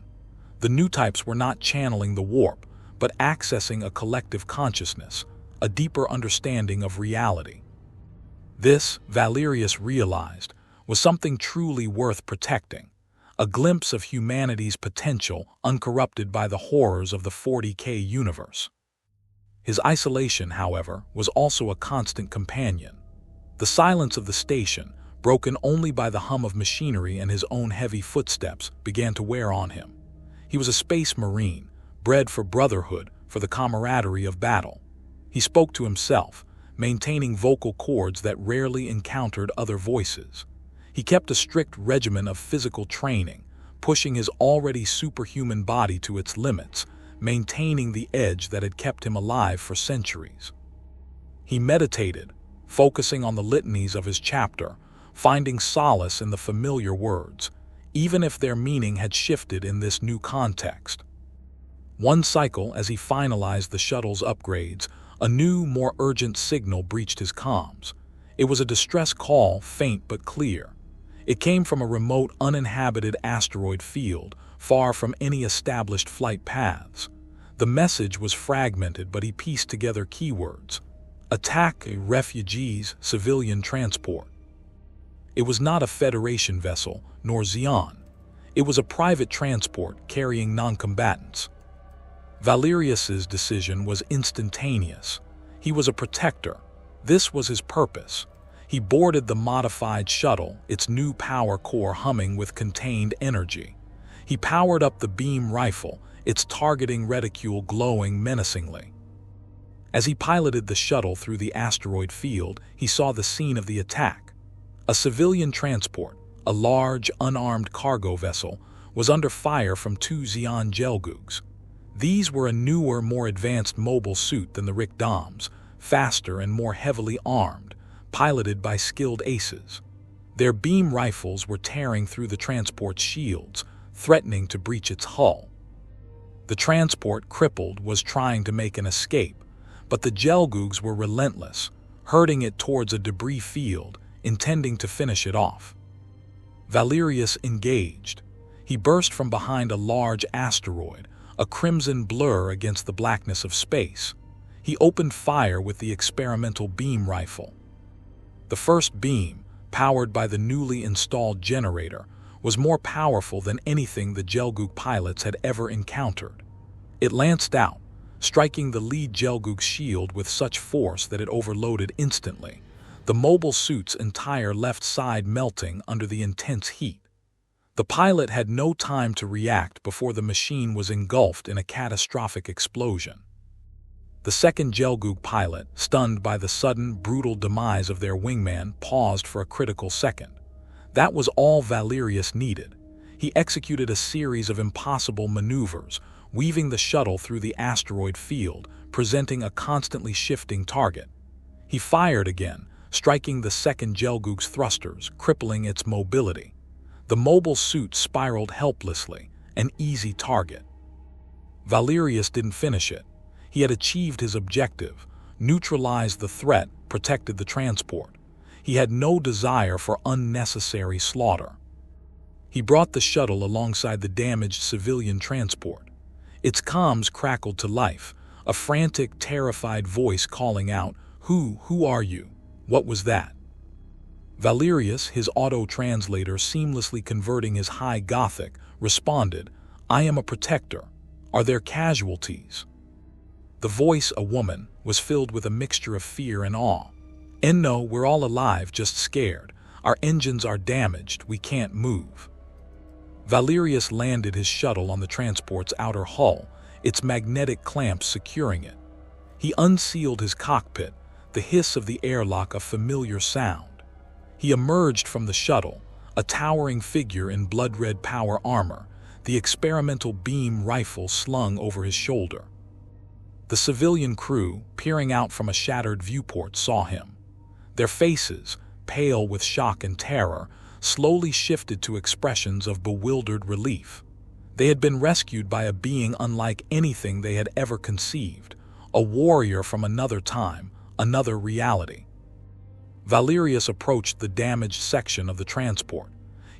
The new types were not channeling the warp, but accessing a collective consciousness, a deeper understanding of reality. This, Valerius realized, was something truly worth protecting, a glimpse of humanity's potential uncorrupted by the horrors of the 40K universe. His isolation, however, was also a constant companion. The silence of the station, broken only by the hum of machinery and his own heavy footsteps, began to wear on him. He was a space marine, bred for brotherhood, for the camaraderie of battle. He spoke to himself, maintaining vocal cords that rarely encountered other voices. He kept a strict regimen of physical training, pushing his already superhuman body to its limits, maintaining the edge that had kept him alive for centuries. He meditated, focusing on the litanies of his chapter, finding solace in the familiar words, even if their meaning had shifted in this new context. One cycle, as he finalized the shuttle's upgrades, a new, more urgent signal breached his comms. It was a distress call, faint but clear. It came from a remote, uninhabited asteroid field, far from any established flight paths. The message was fragmented, but he pieced together keywords. Attack, refugees, civilian transport. It was not a Federation vessel, nor Xion. It was a private transport carrying non-combatants. Valerius's decision was instantaneous. He was a protector. This was his purpose. He boarded the modified shuttle, its new power core humming with contained energy. He powered up the beam rifle, its targeting reticule glowing menacingly. As he piloted the shuttle through the asteroid field, he saw the scene of the attack. A civilian transport, a large, unarmed cargo vessel, was under fire from two Xion Gelgoogs. These were a newer, more advanced mobile suit than the Rikdoms, faster and more heavily armed, piloted by skilled aces. Their beam rifles were tearing through the transport's shields, threatening to breach its hull. The transport, crippled, was trying to make an escape, but the Gelgoogs were relentless, herding it towards a debris field, intending to finish it off. Valerius engaged. He burst from behind a large asteroid, a crimson blur against the blackness of space. He opened fire with the experimental beam rifle. The first beam, powered by the newly installed generator, was more powerful than anything the Gelgoog pilots had ever encountered. It lanced out, striking the lead Gelgoog's shield with such force that it overloaded instantly, the mobile suit's entire left side melting under the intense heat. The pilot had no time to react before the machine was engulfed in a catastrophic explosion. The second Gelgoog pilot, stunned by the sudden, brutal demise of their wingman, paused for a critical second. That was all Valerius needed. He executed a series of impossible maneuvers, weaving the shuttle through the asteroid field, presenting a constantly shifting target. He fired again, striking the second Gelgoog's thrusters, crippling its mobility. The mobile suit spiraled helplessly, an easy target. Valerius didn't finish it. He had achieved his objective, neutralized the threat, protected the transport. He had no desire for unnecessary slaughter. He brought the shuttle alongside the damaged civilian transport. Its comms crackled to life, a frantic, terrified voice calling out, Who are you? What was that?" Valerius, his auto-translator seamlessly converting his high Gothic, responded, "I am a protector. Are there casualties?" The voice, a woman, was filled with a mixture of fear and awe. "No, we're all alive, just scared. Our engines are damaged, we can't move." Valerius landed his shuttle on the transport's outer hull, its magnetic clamps securing it. He unsealed his cockpit, the hiss of the airlock a familiar sound. He emerged from the shuttle, a towering figure in blood-red power armor, the experimental beam rifle slung over his shoulder. The civilian crew, peering out from a shattered viewport, saw him. Their faces, pale with shock and terror, slowly shifted to expressions of bewildered relief. They had been rescued by a being unlike anything they had ever conceived, a warrior from another time, another reality. Valerius approached the damaged section of the transport.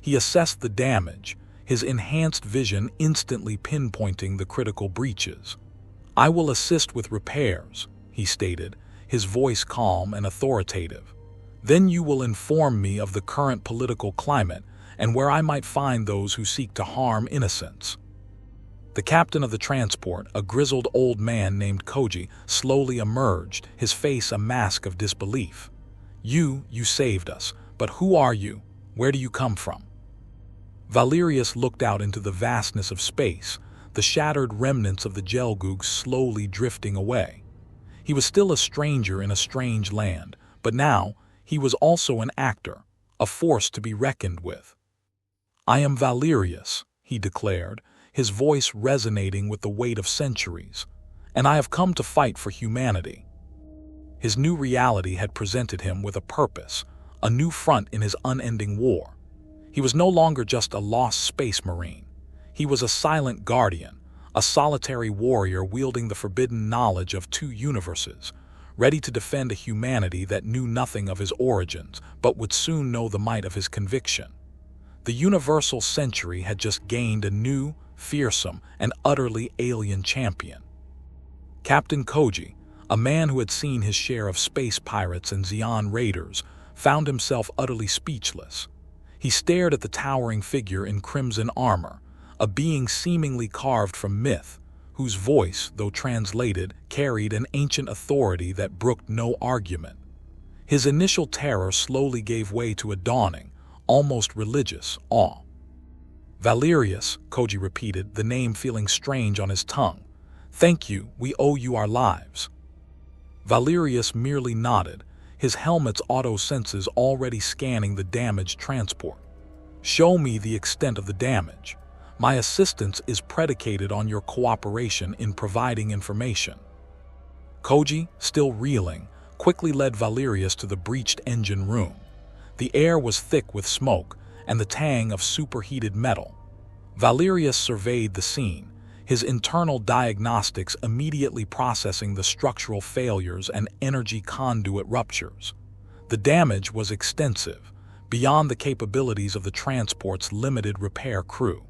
He assessed the damage, his enhanced vision instantly pinpointing the critical breaches. "I will assist with repairs," he stated, his voice calm and authoritative. "Then you will inform me of the current political climate and where I might find those who seek to harm innocents." The captain of the transport, a grizzled old man named Koji, slowly emerged, his face a mask of disbelief. You saved us, but who are you? Where do you come from?" Valerius looked out into the vastness of space, the shattered remnants of the Gelgoogs slowly drifting away. He was still a stranger in a strange land, but now he was also an actor, a force to be reckoned with. "I am Valerius," he declared, his voice resonating with the weight of centuries, "and I have come to fight for humanity." His new reality had presented him with a purpose, a new front in his unending war. He was no longer just a lost space marine. He was a silent guardian, a solitary warrior wielding the forbidden knowledge of two universes, ready to defend a humanity that knew nothing of his origins but would soon know the might of his conviction. The universal century had just gained a new, fearsome, and utterly alien champion. Captain Koji, a man who had seen his share of space pirates and Xi'an raiders, found himself utterly speechless. He stared at the towering figure in crimson armor, a being seemingly carved from myth, whose voice, though translated, carried an ancient authority that brooked no argument. His initial terror slowly gave way to a dawning, almost religious, awe. "Valerius," Koji repeated, the name feeling strange on his tongue. "Thank you, we owe you our lives." Valerius merely nodded, his helmet's auto senses already scanning the damaged transport. "Show me the extent of the damage. My assistance is predicated on your cooperation in providing information." Koji, still reeling, quickly led Valerius to the breached engine room. The air was thick with smoke and the tang of superheated metal. Valerius surveyed the scene, his internal diagnostics immediately processing the structural failures and energy conduit ruptures. The damage was extensive, beyond the capabilities of the transport's limited repair crew.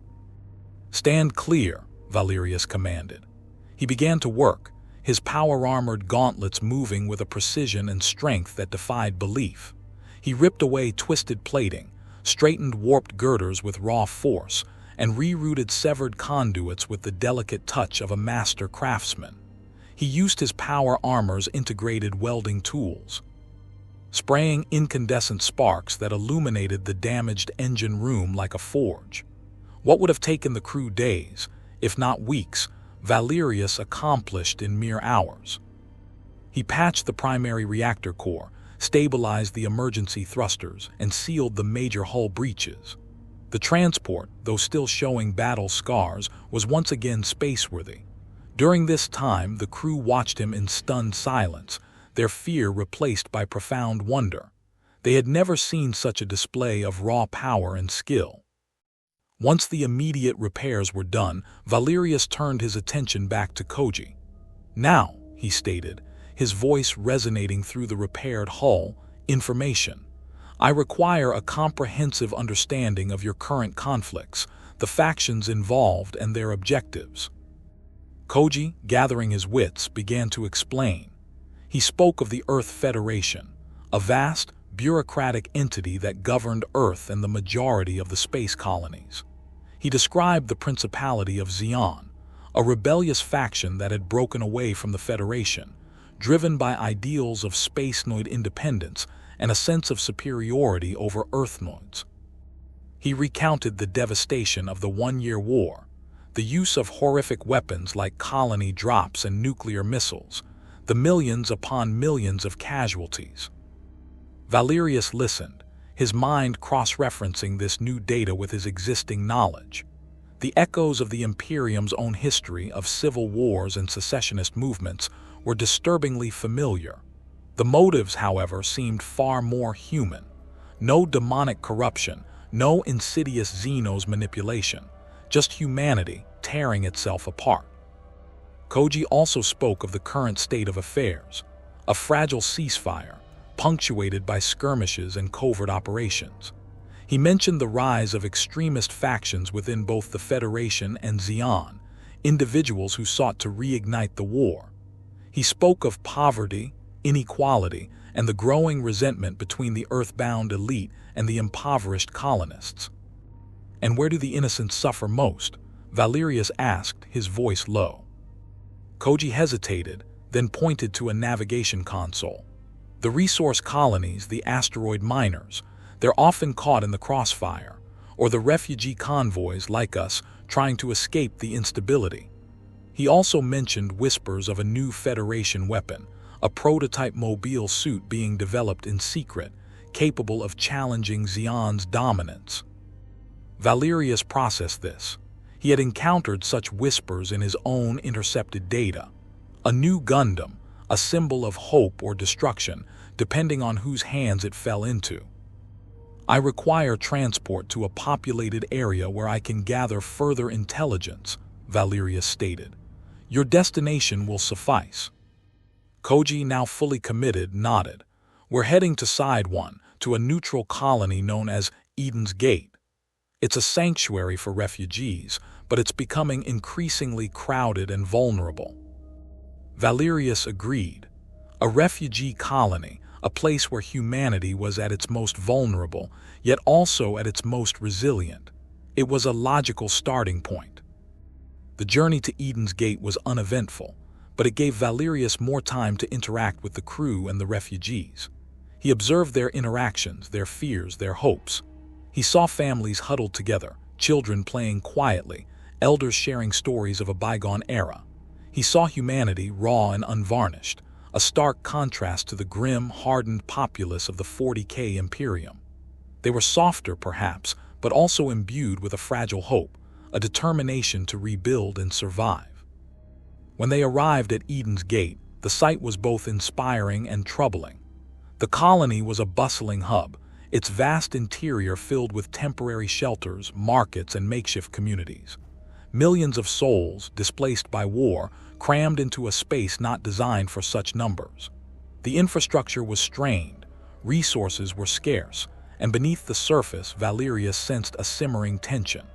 "Stand clear," Valerius commanded. He began to work, his power-armored gauntlets moving with a precision and strength that defied belief. He ripped away twisted plating, straightened warped girders with raw force, and rerouted severed conduits with the delicate touch of a master craftsman. He used his power armor's integrated welding tools, spraying incandescent sparks that illuminated the damaged engine room like a forge. What would have taken the crew days, if not weeks, Valerius accomplished in mere hours. He patched the primary reactor core, stabilized the emergency thrusters, and sealed the major hull breaches. The transport, though still showing battle scars, was once again spaceworthy. During this time, the crew watched him in stunned silence, their fear replaced by profound wonder. They had never seen such a display of raw power and skill. Once the immediate repairs were done, Valerius turned his attention back to Koji. "Now," he stated, his voice resonating through the repaired hull, "information. I require a comprehensive understanding of your current conflicts, the factions involved and their objectives." Koji, gathering his wits, began to explain. He spoke of the Earth Federation, a vast, bureaucratic entity that governed Earth and the majority of the space colonies. He described the Principality of Xi'an, a rebellious faction that had broken away from the Federation, driven by ideals of spacenoid independence and a sense of superiority over Earthnoids. He recounted the devastation of the one-year war, the use of horrific weapons like colony drops and nuclear missiles, the millions upon millions of casualties. Valerius listened, his mind cross-referencing this new data with his existing knowledge. The echoes of the Imperium's own history of civil wars and secessionist movements were disturbingly familiar. The motives, however, seemed far more human. No demonic corruption, no insidious Xenos manipulation, just humanity tearing itself apart. Koji also spoke of the current state of affairs, a fragile ceasefire, punctuated by skirmishes and covert operations. He mentioned the rise of extremist factions within both the Federation and Xi'an, individuals who sought to reignite the war. He spoke of poverty, inequality, and the growing resentment between the earthbound elite and the impoverished colonists. "And where do the innocents suffer most?" Valerius asked, his voice low. Koji hesitated, then pointed to a navigation console. "The resource colonies, the asteroid miners, they're often caught in the crossfire, or the refugee convoys like us trying to escape the instability." He also mentioned whispers of a new Federation weapon, a prototype mobile suit being developed in secret, capable of challenging Xi'an's dominance. Valerius processed this. He had encountered such whispers in his own intercepted data. A new Gundam, a symbol of hope or destruction, depending on whose hands it fell into. I require transport to a populated area where I can gather further intelligence, Valerius stated. Your destination will suffice. Koji, now fully committed, nodded. We're heading to Side 1, to a neutral colony known as Eden's Gate. It's a sanctuary for refugees, but it's becoming increasingly crowded and vulnerable. Valerius agreed. A refugee colony, a place where humanity was at its most vulnerable, yet also at its most resilient. It was a logical starting point. The journey to Eden's Gate was uneventful, but it gave Valerius more time to interact with the crew and the refugees. He observed their interactions, their fears, their hopes. He saw families huddled together, children playing quietly, elders sharing stories of a bygone era. He saw humanity raw and unvarnished, a stark contrast to the grim, hardened populace of the 40K Imperium. They were softer, perhaps, but also imbued with a fragile hope, a determination to rebuild and survive. When they arrived at Eden's Gate, the sight was both inspiring and troubling. The colony was a bustling hub, its vast interior filled with temporary shelters, markets, and makeshift communities. Millions of souls, displaced by war, crammed into a space not designed for such numbers. The infrastructure was strained, resources were scarce, and beneath the surface, Valerius sensed a simmering tension.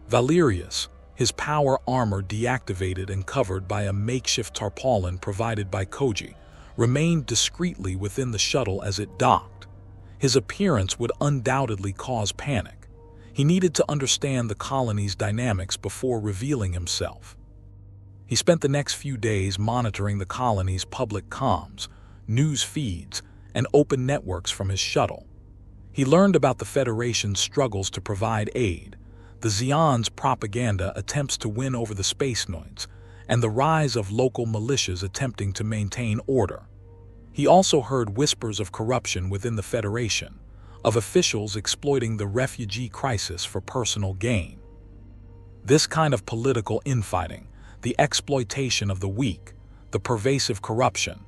Valerius, his power armor deactivated and covered by a makeshift tarpaulin provided by Koji, remained discreetly within the shuttle as it docked. His appearance would undoubtedly cause panic. He needed to understand the colony's dynamics before revealing himself. He spent the next few days monitoring the colony's public comms, news feeds, and open networks from his shuttle. He learned about the Federation's struggles to provide aid, the Zeon's propaganda attempts to win over the Spacenoids, and the rise of local militias attempting to maintain order. He also heard whispers of corruption within the Federation, of officials exploiting the refugee crisis for personal gain. This kind of political infighting, the exploitation of the weak, the pervasive corruption,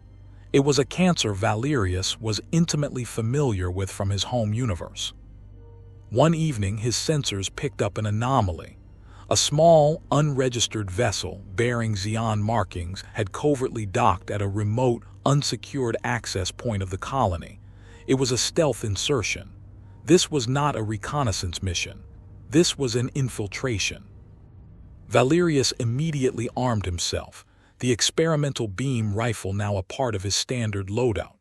it was a cancer Valerius was intimately familiar with from his home universe. One evening, his sensors picked up an anomaly. A small, unregistered vessel bearing Zeon markings had covertly docked at a remote, unsecured access point of the colony. It was a stealth insertion. This was not a reconnaissance mission. This was an infiltration. Valerius immediately armed himself, the experimental beam rifle now a part of his standard loadout.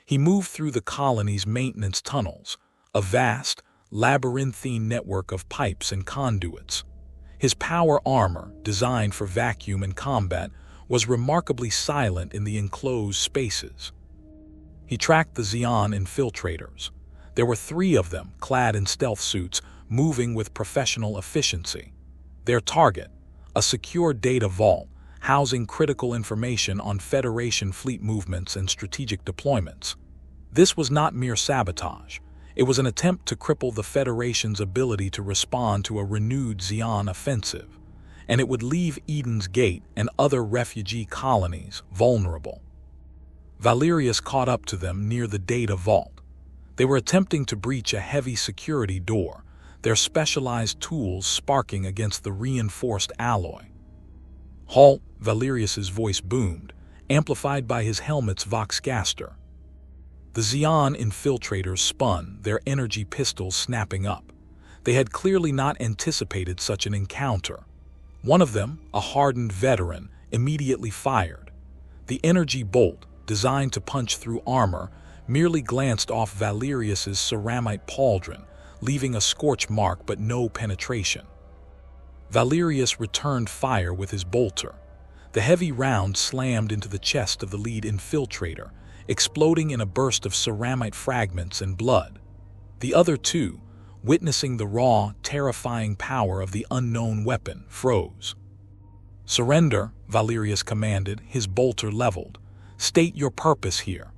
He moved through the colony's maintenance tunnels, a vast, labyrinthine network of pipes and conduits. His power armor, designed for vacuum and combat, was remarkably silent in the enclosed spaces. He tracked the Zeon infiltrators. There were 3 of them, clad in stealth suits, moving with professional efficiency. Their target, a secure data vault, housing critical information on Federation fleet movements and strategic deployments. This was not mere sabotage. It was an attempt to cripple the Federation's ability to respond to a renewed Zeon offensive, and it would leave Eden's Gate and other refugee colonies vulnerable. Valerius caught up to them near the data vault. They were attempting to breach a heavy security door, their specialized tools sparking against the reinforced alloy. "Halt!" Valerius's voice boomed, amplified by his helmet's voxcaster. The Zeon infiltrators spun, their energy pistols snapping up. They had clearly not anticipated such an encounter. One of them, a hardened veteran, immediately fired. The energy bolt, designed to punch through armor, merely glanced off Valerius's ceramite pauldron, leaving a scorch mark but no penetration. Valerius returned fire with his bolter. The heavy round slammed into the chest of the lead infiltrator, exploding in a burst of ceramite fragments and blood. The other 2, witnessing the raw, terrifying power of the unknown weapon, froze. "Surrender," Valerius commanded, his bolter leveled. "State your purpose here."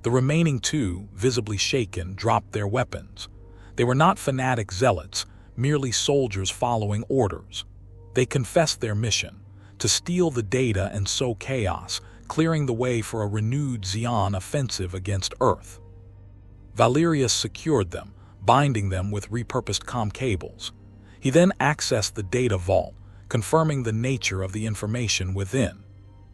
The remaining 2, visibly shaken, dropped their weapons. They were not fanatic zealots, merely soldiers following orders. They confessed their mission, to steal the data and sow chaos, clearing the way for a renewed Zeon offensive against Earth. Valerius secured them, binding them with repurposed comm cables. He then accessed the data vault, confirming the nature of the information within.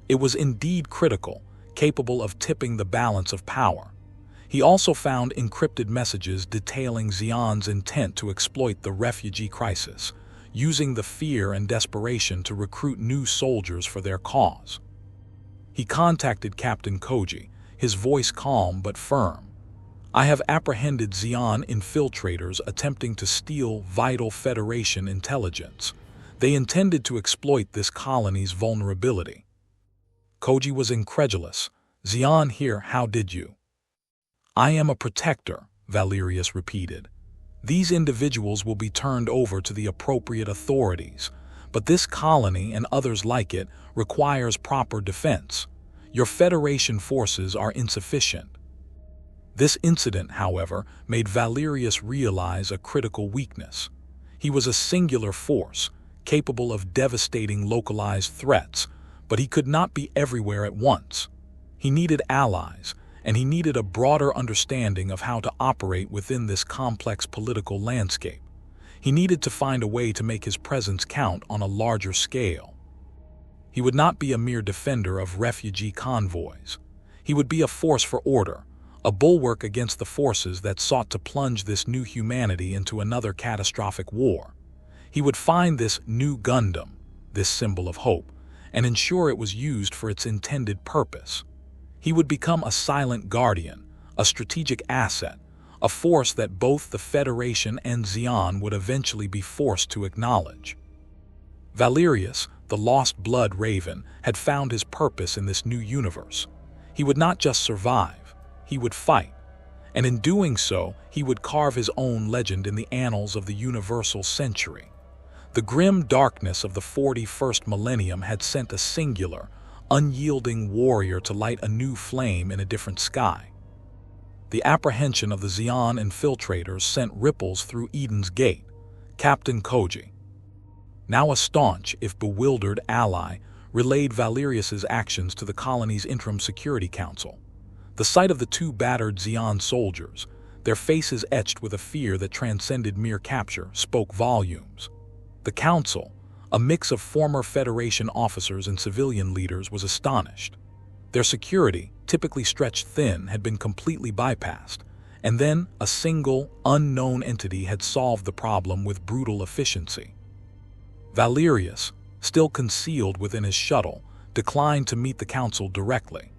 It was indeed critical, capable of tipping the balance of power. He also found encrypted messages detailing Xi'an's intent to exploit the refugee crisis, using the fear and desperation to recruit new soldiers for their cause. He contacted Captain Koji, his voice calm but firm. "I have apprehended Xi'an infiltrators attempting to steal vital Federation intelligence. They intended to exploit this colony's vulnerability." Koji was incredulous. "Xi'an here, how did you?" "I am a protector," Valerius repeated. "These individuals will be turned over to the appropriate authorities, but this colony and others like it requires proper defense. Your Federation forces are insufficient." This incident, however, made Valerius realize a critical weakness. He was a singular force, capable of devastating localized threats, but he could not be everywhere at once. He needed allies, and he needed a broader understanding of how to operate within this complex political landscape. He needed to find a way to make his presence count on a larger scale. He would not be a mere defender of refugee convoys. He would be a force for order, a bulwark against the forces that sought to plunge this new humanity into another catastrophic war. He would find this new Gundam, this symbol of hope, and ensure it was used for its intended purpose. He would become a silent guardian, a strategic asset, a force that both the Federation and Xi'an would eventually be forced to acknowledge. Valerius, the lost blood raven, had found his purpose in this new universe. He would not just survive, he would fight. And in doing so, he would carve his own legend in the annals of the universal century. The grim darkness of the 41st millennium had sent a singular, unyielding warrior to light a new flame in a different sky. The apprehension of the Xi'an infiltrators sent ripples through Eden's Gate. Captain Koji, now a staunch, if bewildered, ally, relayed Valerius's actions to the colony's interim security council. The sight of the two battered Xi'an soldiers, their faces etched with a fear that transcended mere capture, spoke volumes. The council, a mix of former Federation officers and civilian leaders, was astonished. Their security, typically stretched thin, had been completely bypassed, and then a single, unknown entity had solved the problem with brutal efficiency. Valerius, still concealed within his shuttle, declined to meet the council directly.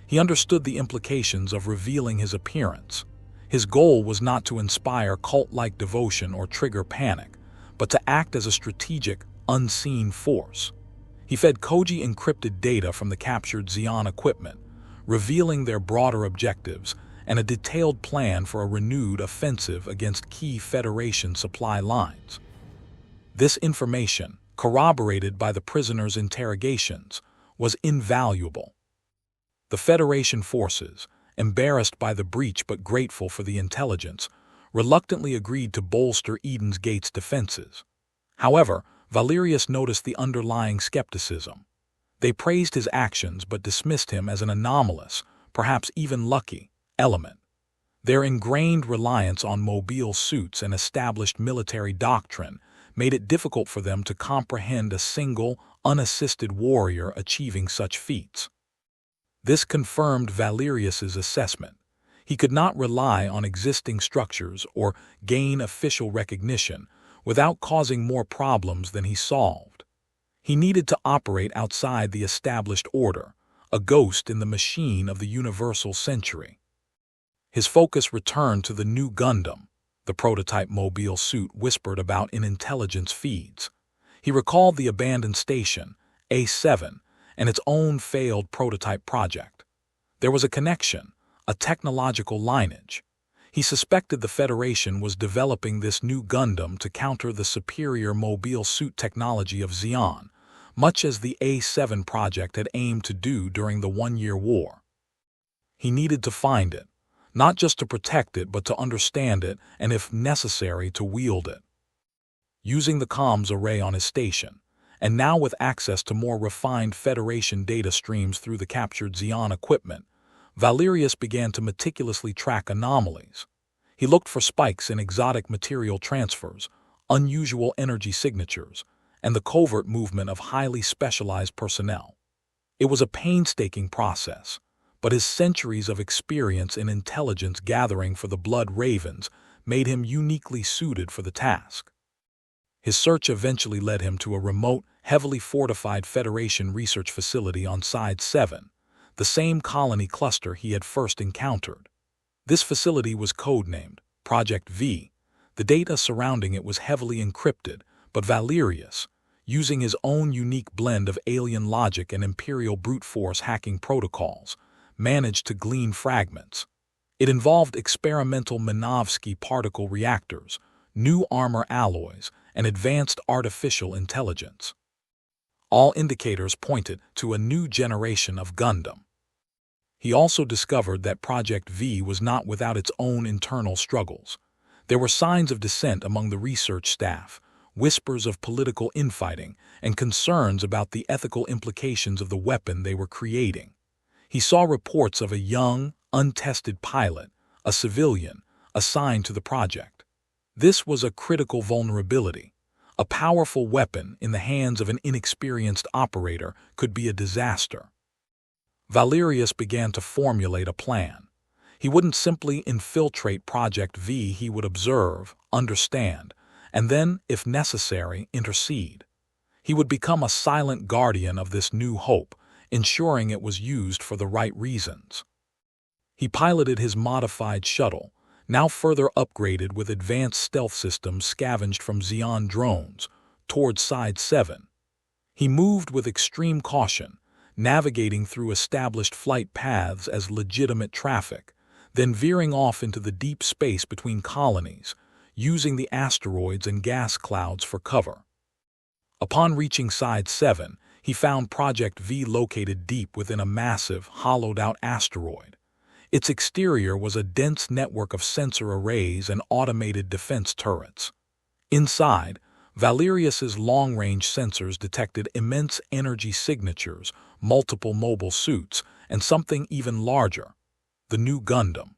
He understood the implications of revealing his appearance. His goal was not to inspire cult-like devotion or trigger panic, but to act as a strategic, unseen force. He fed Koji encrypted data from the captured Xi'an equipment, revealing their broader objectives and a detailed plan for a renewed offensive against key Federation supply lines. This information, corroborated by the prisoners' interrogations, was invaluable. The Federation forces, embarrassed by the breach but grateful for the intelligence, reluctantly agreed to bolster Eden's Gate's defenses. However, Valerius noticed the underlying skepticism. They praised his actions but dismissed him as an anomalous, perhaps even lucky, element. Their ingrained reliance on mobile suits and established military doctrine made it difficult for them to comprehend a single, unassisted warrior achieving such feats. This confirmed Valerius's assessment. He could not rely on existing structures or gain official recognition without causing more problems than he solved. He needed to operate outside the established order, a ghost in the machine of the universal century. His focus returned to the new Gundam, the prototype mobile suit whispered about in intelligence feeds. He recalled the abandoned station, A7, and its own failed prototype project. There was a connection, a technological lineage. He suspected the Federation was developing this new Gundam to counter the superior mobile suit technology of Xi'an, much as the A7 project had aimed to do during the One-Year War. He needed to find it, not just to protect it but to understand it and, if necessary, to wield it. Using the comms array on his station, and now with access to more refined Federation data streams through the captured Xi'an equipment, Valerius began to meticulously track anomalies. He looked for spikes in exotic material transfers, unusual energy signatures, and the covert movement of highly specialized personnel. It was a painstaking process, but his centuries of experience in intelligence gathering for the Blood Ravens made him uniquely suited for the task. His search eventually led him to a remote, heavily fortified Federation research facility on Side 7, the same colony cluster he had first encountered. This facility was codenamed Project V. The data surrounding it was heavily encrypted, but Valerius, using his own unique blend of alien logic and imperial brute force hacking protocols, managed to glean fragments. It involved experimental Minovsky particle reactors, new armor alloys, and advanced artificial intelligence. All indicators pointed to a new generation of Gundam. He also discovered that Project V was not without its own internal struggles. There were signs of dissent among the research staff, whispers of political infighting, and concerns about the ethical implications of the weapon they were creating. He saw reports of a young, untested pilot, a civilian, assigned to the project. This was a critical vulnerability. A powerful weapon in the hands of an inexperienced operator could be a disaster. Valerius began to formulate a plan. He wouldn't simply infiltrate Project V, he would observe, understand, and then, if necessary, intercede. He would become a silent guardian of this new hope, ensuring it was used for the right reasons. He piloted his modified shuttle, now further upgraded with advanced stealth systems scavenged from Xeon drones, towards Side 7. He moved with extreme caution, navigating through established flight paths as legitimate traffic, then veering off into the deep space between colonies, using the asteroids and gas clouds for cover. Upon reaching Side 7, he found Project V located deep within a massive, hollowed-out asteroid. Its exterior was a dense network of sensor arrays and automated defense turrets. Inside, Valerius's long-range sensors detected immense energy signatures, multiple mobile suits, and something even larger, the new Gundam.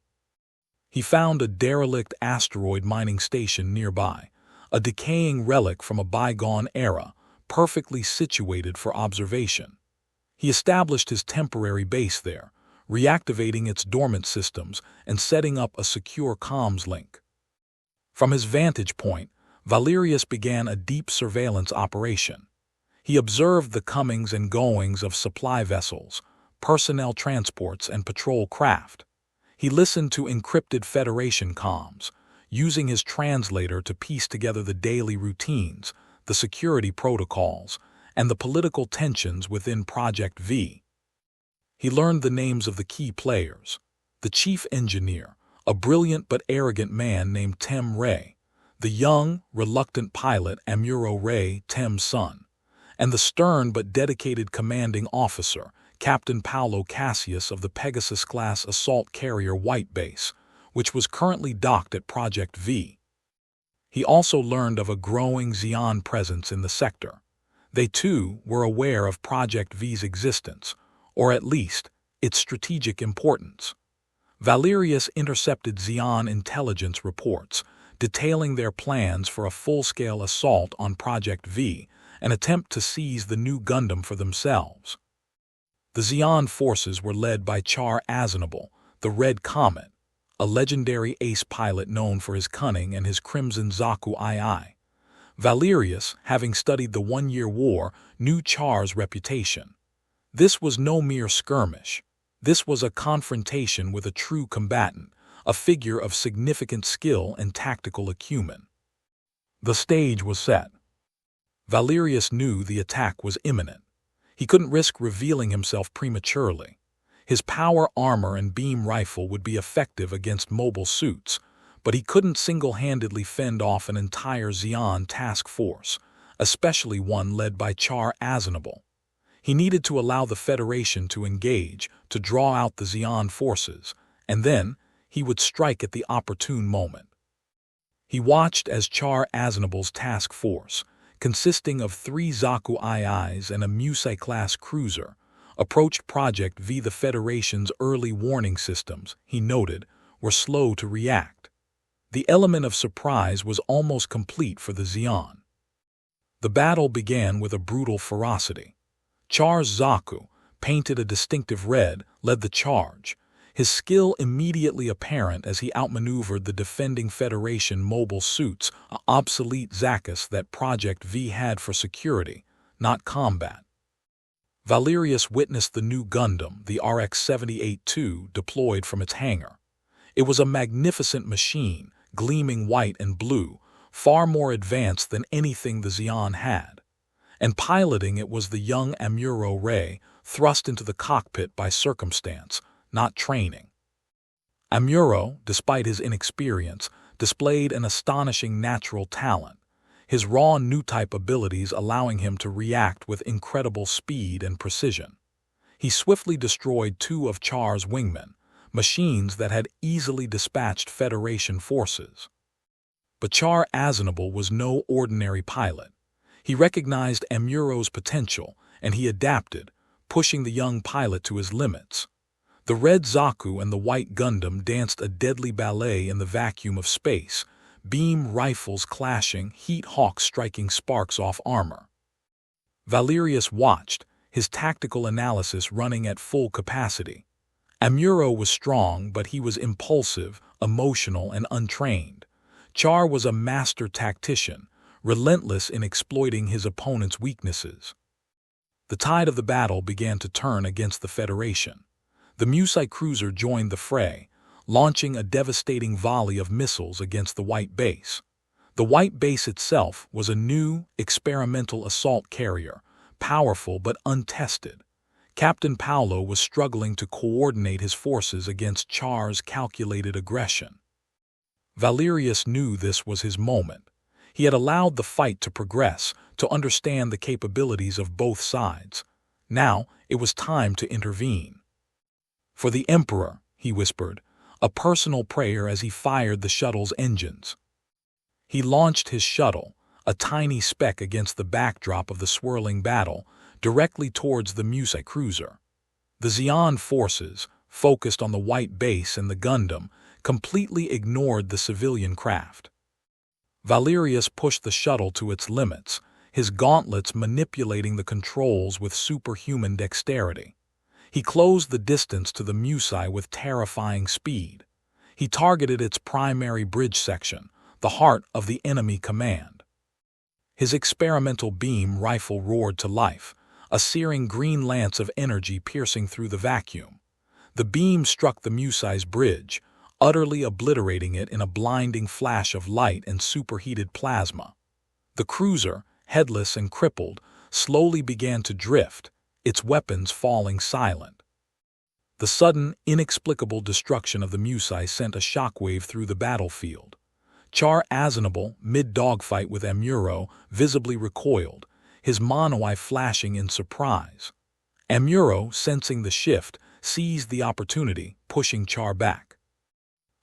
He found a derelict asteroid mining station nearby, a decaying relic from a bygone era, perfectly situated for observation. He established his temporary base there, reactivating its dormant systems and setting up a secure comms link. From his vantage point, Valerius began a deep surveillance operation. He observed the comings and goings of supply vessels, personnel transports, and patrol craft. He listened to encrypted Federation comms, using his translator to piece together the daily routines, the security protocols, and the political tensions within Project V. He learned the names of the key players: the chief engineer, a brilliant but arrogant man named Tem Ray, the young, reluctant pilot Amuro Ray, Tem's son, and the stern but dedicated commanding officer, Captain Paolo Cassius of the Pegasus-class assault carrier White Base, which was currently docked at Project V. He also learned of a growing Xeon presence in the sector. They too were aware of Project V's existence, or at least its strategic importance. Valerius intercepted Xeon intelligence reports, detailing their plans for a full-scale assault on Project V, an attempt to seize the new Gundam for themselves. The Xeon forces were led by Char Aznable, the Red Comet, a legendary ace pilot known for his cunning and his Crimson Zaku II. Valerius, having studied the One-Year War, knew Char's reputation. This was no mere skirmish. This was a confrontation with a true combatant, a figure of significant skill and tactical acumen. The stage was set. Valerius knew the attack was imminent. He couldn't risk revealing himself prematurely. His power armor and beam rifle would be effective against mobile suits, but he couldn't single-handedly fend off an entire Xeon task force, especially one led by Char Aznable. He needed to allow the Federation to engage, to draw out the Xeon forces, and then he would strike at the opportune moment. He watched as Char Aznable's task force, consisting of 3 Zaku IIs and a Musei-class cruiser, approached Project V. The Federation's early warning systems, he noted, were slow to react. The element of surprise was almost complete for the Xi'an. The battle began with a brutal ferocity. Char's Zaku, painted a distinctive red, led the charge, his skill immediately apparent as he outmaneuvered the defending Federation mobile suits, an obsolete Zakus that Project V had for security, not combat. Valerius witnessed the new Gundam, the RX-78-2, deployed from its hangar. It was a magnificent machine, gleaming white and blue, far more advanced than anything the Xi'an had. And piloting it was the young Amuro Ray, thrust into the cockpit by circumstance, not training. Amuro, despite his inexperience, displayed an astonishing natural talent, his raw new-type abilities allowing him to react with incredible speed and precision. He swiftly destroyed two of Char's wingmen, machines that had easily dispatched Federation forces. But Char Aznable was no ordinary pilot. He recognized Amuro's potential, and he adapted, pushing the young pilot to his limits. The red Zaku and the white Gundam danced a deadly ballet in the vacuum of space, beam rifles clashing, heat hawks striking sparks off armor. Valerius watched, his tactical analysis running at full capacity. Amuro was strong, but he was impulsive, emotional, and untrained. Char was a master tactician, relentless in exploiting his opponent's weaknesses. The tide of the battle began to turn against the Federation. The Musai cruiser joined the fray, launching a devastating volley of missiles against the White Base. The White Base itself was a new, experimental assault carrier, powerful but untested. Captain Paolo was struggling to coordinate his forces against Char's calculated aggression. Valerius knew this was his moment. He had allowed the fight to progress, to understand the capabilities of both sides. Now it was time to intervene. "For the Emperor," he whispered, a personal prayer as he fired the shuttle's engines. He launched his shuttle, a tiny speck against the backdrop of the swirling battle, directly towards the Musai cruiser. The Xi'an forces, focused on the White Base and the Gundam, completely ignored the civilian craft. Valerius pushed the shuttle to its limits, his gauntlets manipulating the controls with superhuman dexterity. He closed the distance to the Musai with terrifying speed. He targeted its primary bridge section, the heart of the enemy command. His experimental beam rifle roared to life, a searing green lance of energy piercing through the vacuum. The beam struck the Musai's bridge, utterly obliterating it in a blinding flash of light and superheated plasma. The cruiser, headless and crippled, slowly began to drift, its weapons falling silent. The sudden, inexplicable destruction of the Musai sent a shockwave through the battlefield. Char Aznable, mid-dogfight with Amuro, visibly recoiled, his mono-eye flashing in surprise. Amuro, sensing the shift, seized the opportunity, pushing Char back.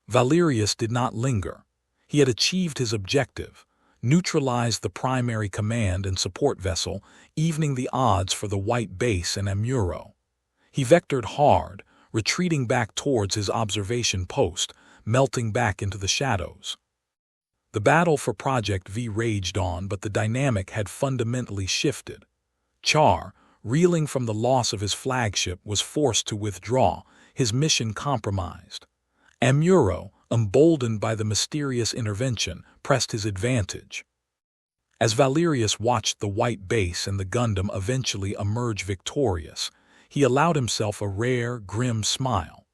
Valerius did not linger. He had achieved his objective, neutralized the primary command and support vessel, evening the odds for the White Base and Amuro. He vectored hard, retreating back towards his observation post, melting back into the shadows. The battle for Project V raged on, but the dynamic had fundamentally shifted. Char, reeling from the loss of his flagship, was forced to withdraw, his mission compromised. Amuro, emboldened by the mysterious intervention, pressed his advantage. As Valerius watched the White Base and the Gundam eventually emerge victorious, he allowed himself a rare, grim smile.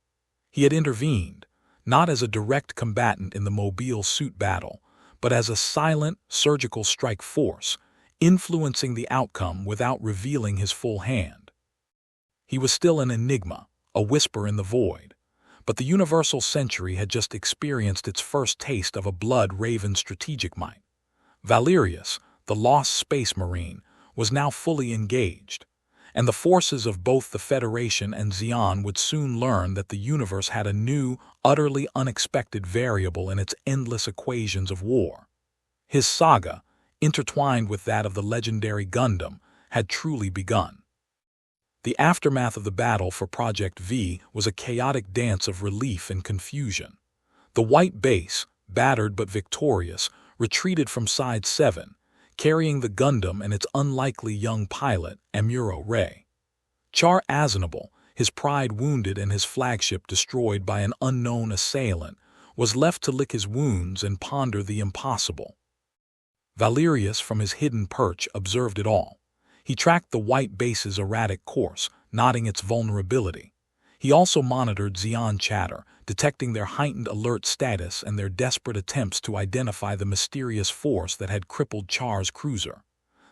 He had intervened, not as a direct combatant in the mobile suit battle, but as a silent, surgical strike force, influencing the outcome without revealing his full hand. He was still an enigma, a whisper in the void, but the universal century had just experienced its first taste of a blood-raven strategic might. Valerius, the lost space marine, was now fully engaged, and the forces of both the Federation and Xi'an would soon learn that the universe had a new, utterly unexpected variable in its endless equations of war. His saga, intertwined with that of the legendary Gundam, had truly begun. The aftermath of the battle for Project V was a chaotic dance of relief and confusion. The White Base, battered but victorious, retreated from Side 7, carrying the Gundam and its unlikely young pilot, Amuro Ray. Char Aznable, his pride wounded and his flagship destroyed by an unknown assailant, was left to lick his wounds and ponder the impossible. Valerius, from his hidden perch, observed it all. He tracked the white base's erratic course, noting its vulnerability. He also monitored Zeon chatter, detecting their heightened alert status and their desperate attempts to identify the mysterious force that had crippled Char's cruiser.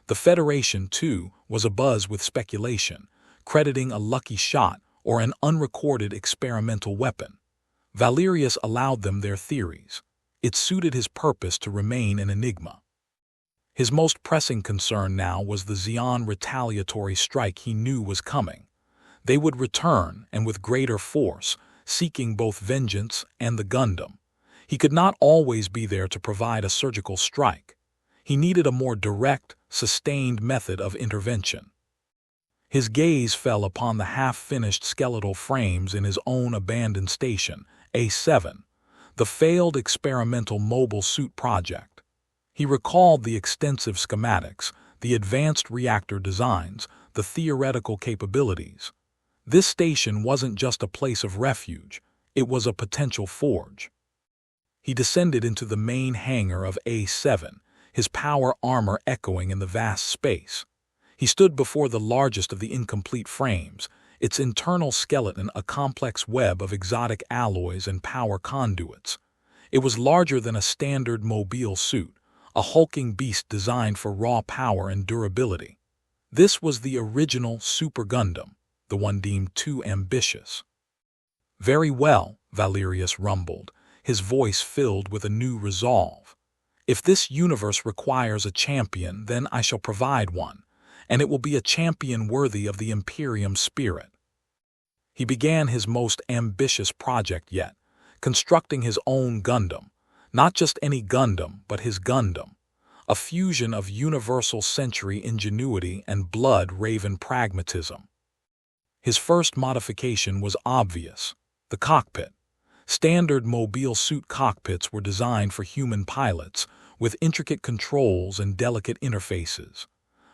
The Federation, too, was abuzz with speculation, crediting a lucky shot or an unrecorded experimental weapon. Valerius allowed them their theories. It suited his purpose to remain an enigma. His most pressing concern now was the Zeon retaliatory strike he knew was coming. They would return, and with greater force, seeking both vengeance and the Gundam. He could not always be there to provide a surgical strike. He needed a more direct, sustained method of intervention. His gaze fell upon the half-finished skeletal frames in his own abandoned station, A7, the failed experimental mobile suit project. He recalled the extensive schematics, the advanced reactor designs, the theoretical capabilities. This station wasn't just a place of refuge, it was a potential forge. He descended into the main hangar of A7, his power armor echoing in the vast space. He stood before the largest of the incomplete frames, its internal skeleton a complex web of exotic alloys and power conduits. It was larger than a standard mobile suit, a hulking beast designed for raw power and durability. This was the original Super Gundam, the one deemed too ambitious. "Very well," Valerius rumbled, his voice filled with a new resolve. "If this universe requires a champion, then I shall provide one, and it will be a champion worthy of the Imperium's spirit." He began his most ambitious project yet, constructing his own Gundam, not just any Gundam, but his Gundam, a fusion of universal century ingenuity and blood-raven pragmatism. His first modification was obvious: the cockpit. Standard mobile suit cockpits were designed for human pilots, with intricate controls and delicate interfaces.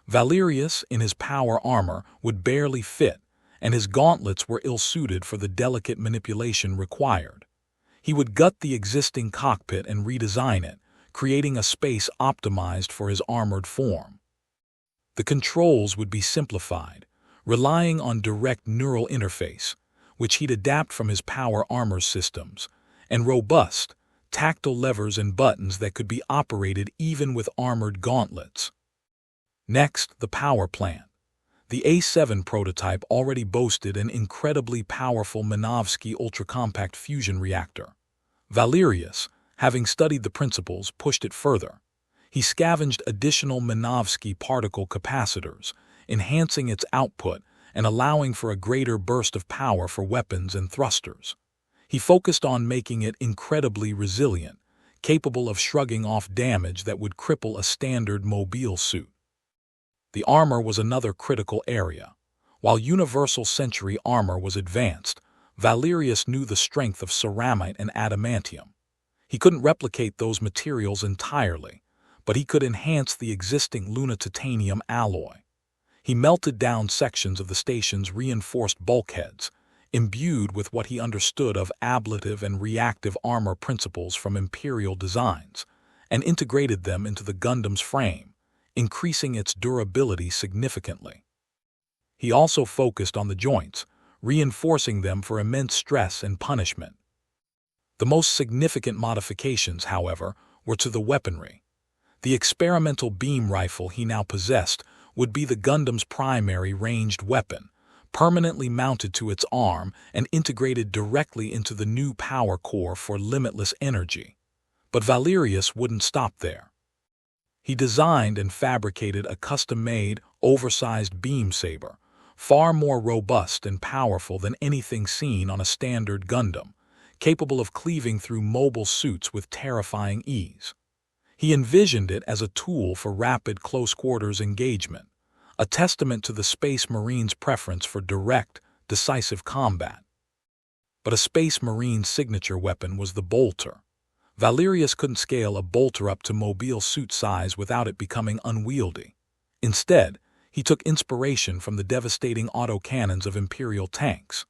Valerius, in his power armor, would barely fit, and his gauntlets were ill-suited for the delicate manipulation required. He would gut the existing cockpit and redesign it, creating a space optimized for his armored form. The controls would be simplified, relying on direct neural interface, which he'd adapt from his power armor systems, and robust, tactile levers and buttons that could be operated even with armored gauntlets. Next, the power plant. The A7 prototype already boasted an incredibly powerful Minovsky ultra-compact fusion reactor. Valerius, having studied the principles, pushed it further. He scavenged additional Minovsky particle capacitors, enhancing its output and allowing for a greater burst of power for weapons and thrusters. He focused on making it incredibly resilient, capable of shrugging off damage that would cripple a standard mobile suit. The armor was another critical area. While universal century armor was advanced, Valerius knew the strength of ceramite and adamantium. He couldn't replicate those materials entirely, but he could enhance the existing lunatitanium alloy. He melted down sections of the station's reinforced bulkheads, imbued with what he understood of ablative and reactive armor principles from Imperial designs, and integrated them into the Gundam's frame, increasing its durability significantly. He also focused on the joints, reinforcing them for immense stress and punishment. The most significant modifications, however, were to the weaponry. The experimental beam rifle he now possessed would be the Gundam's primary ranged weapon, permanently mounted to its arm and integrated directly into the new power core for limitless energy. But Valerius wouldn't stop there. He designed and fabricated a custom-made, oversized beam saber, far more robust and powerful than anything seen on a standard Gundam, capable of cleaving through mobile suits with terrifying ease. He envisioned it as a tool for rapid close-quarters engagement, a testament to the Space Marine's preference for direct, decisive combat. But a Space Marine's signature weapon was the bolter. Valerius couldn't scale a bolter up to mobile suit size without it becoming unwieldy. Instead, he took inspiration from the devastating autocannons of Imperial tanks.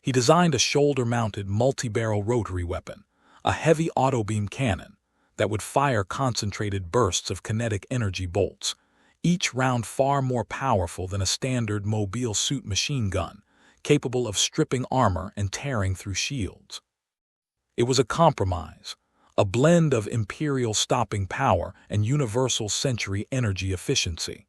He designed a shoulder-mounted multi-barrel rotary weapon, a heavy auto-beam cannon, that would fire concentrated bursts of kinetic energy bolts, each round far more powerful than a standard mobile suit machine gun, capable of stripping armor and tearing through shields. It was a compromise, a blend of Imperial stopping power and universal century energy efficiency.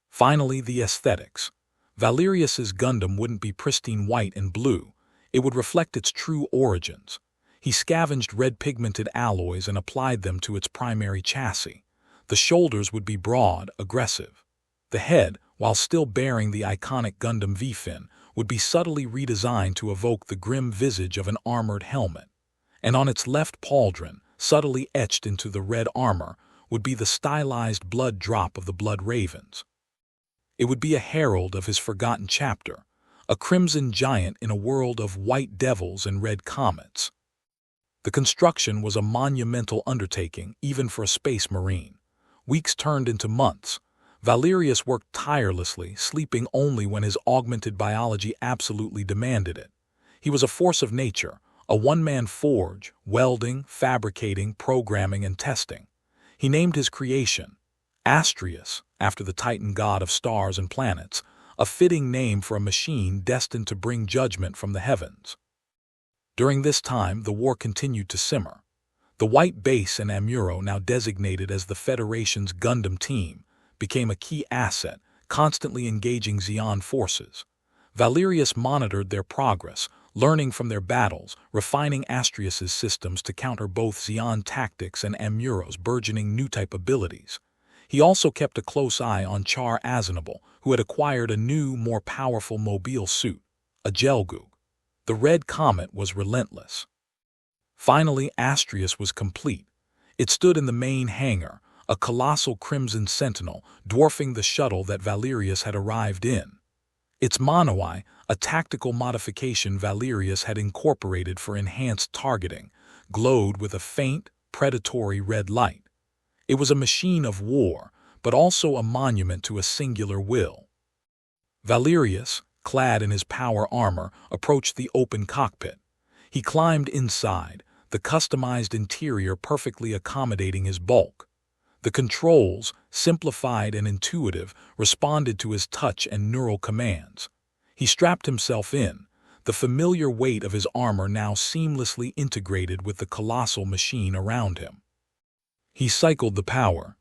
Finally, the aesthetics. Valerius's Gundam wouldn't be pristine white and blue. It would reflect its true origins. He scavenged red-pigmented alloys and applied them to its primary chassis. The shoulders would be broad, aggressive. The head, while still bearing the iconic Gundam V-fin, would be subtly redesigned to evoke the grim visage of an armored helmet. And on its left pauldron, subtly etched into the red armor, would be the stylized blood drop of the Blood Ravens. It would be a herald of his forgotten chapter, a crimson giant in a world of white devils and red comets. The construction was a monumental undertaking, even for a space marine. Weeks turned into months. Valerius worked tirelessly, sleeping only when his augmented biology absolutely demanded it. He was a force of nature, a one-man forge, welding, fabricating, programming, and testing. He named his creation Astrius, after the Titan god of stars and planets, a fitting name for a machine destined to bring judgment from the heavens. During this time, the war continued to simmer. The White Base in Amuro, now designated as the Federation's Gundam team, became a key asset, constantly engaging Xi'an forces. Valerius monitored their progress, learning from their battles, refining Astrius's systems to counter both Xi'an tactics and Amuro's burgeoning new-type abilities. He also kept a close eye on Char Aznable, who had acquired a new, more powerful mobile suit, a Gelgoog. The Red Comet was relentless. Finally, Astrius was complete. It stood in the main hangar, a colossal crimson sentinel, dwarfing the shuttle that Valerius had arrived in. Its monoi, a tactical modification Valerius had incorporated for enhanced targeting, glowed with a faint, predatory red light. It was a machine of war, but also a monument to a singular will. Valerius, clad in his power armor, approached the open cockpit. He climbed inside, the customized interior perfectly accommodating his bulk. The controls, simplified and intuitive, responded to his touch and neural commands. He strapped himself in, the familiar weight of his armor now seamlessly integrated with the colossal machine around him. He cycled the power.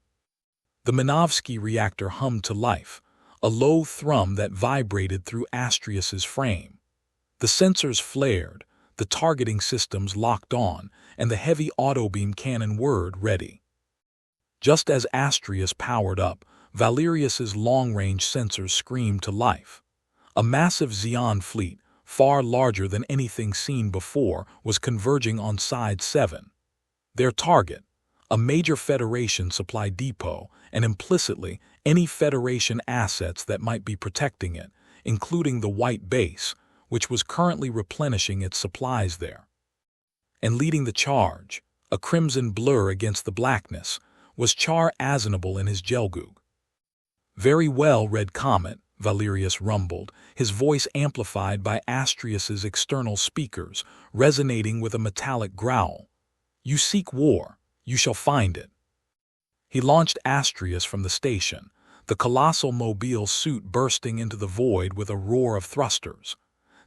The Minovsky reactor hummed to life, a low thrum that vibrated through Astrius's frame. The sensors flared, the targeting systems locked on, and the heavy auto-beam cannon whirred ready. Just as Astrius powered up, Valerius's long-range sensors screamed to life. A massive Xi'an fleet, far larger than anything seen before, was converging on Side 7. Their target, a major Federation supply depot, and implicitly any Federation assets that might be protecting it, including the White Base, which was currently replenishing its supplies there. And leading the charge, a crimson blur against the blackness, was Char Aznable in his Gelgoog. "Very well, Red Comet," Valerius rumbled, his voice amplified by Astrius's external speakers, resonating with a metallic growl. "You seek war, you shall find it." He launched Astrius from the station, the colossal mobile suit bursting into the void with a roar of thrusters.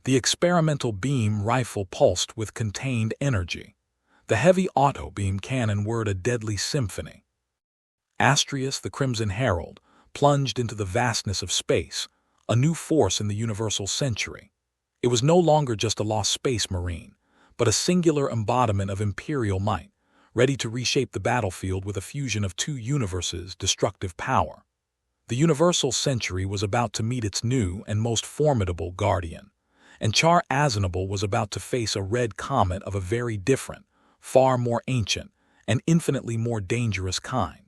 The experimental beam rifle pulsed with contained energy. The heavy auto-beam cannon whirred a deadly symphony. Astrius, the Crimson Herald, plunged into the vastness of space, a new force in the universal century. It was no longer just a lost space marine, but a singular embodiment of imperial might, ready to reshape the battlefield with a fusion of two universes' destructive power. The universal century was about to meet its new and most formidable guardian, and Char Aznable was about to face a red comet of a very different, far more ancient, and infinitely more dangerous kind.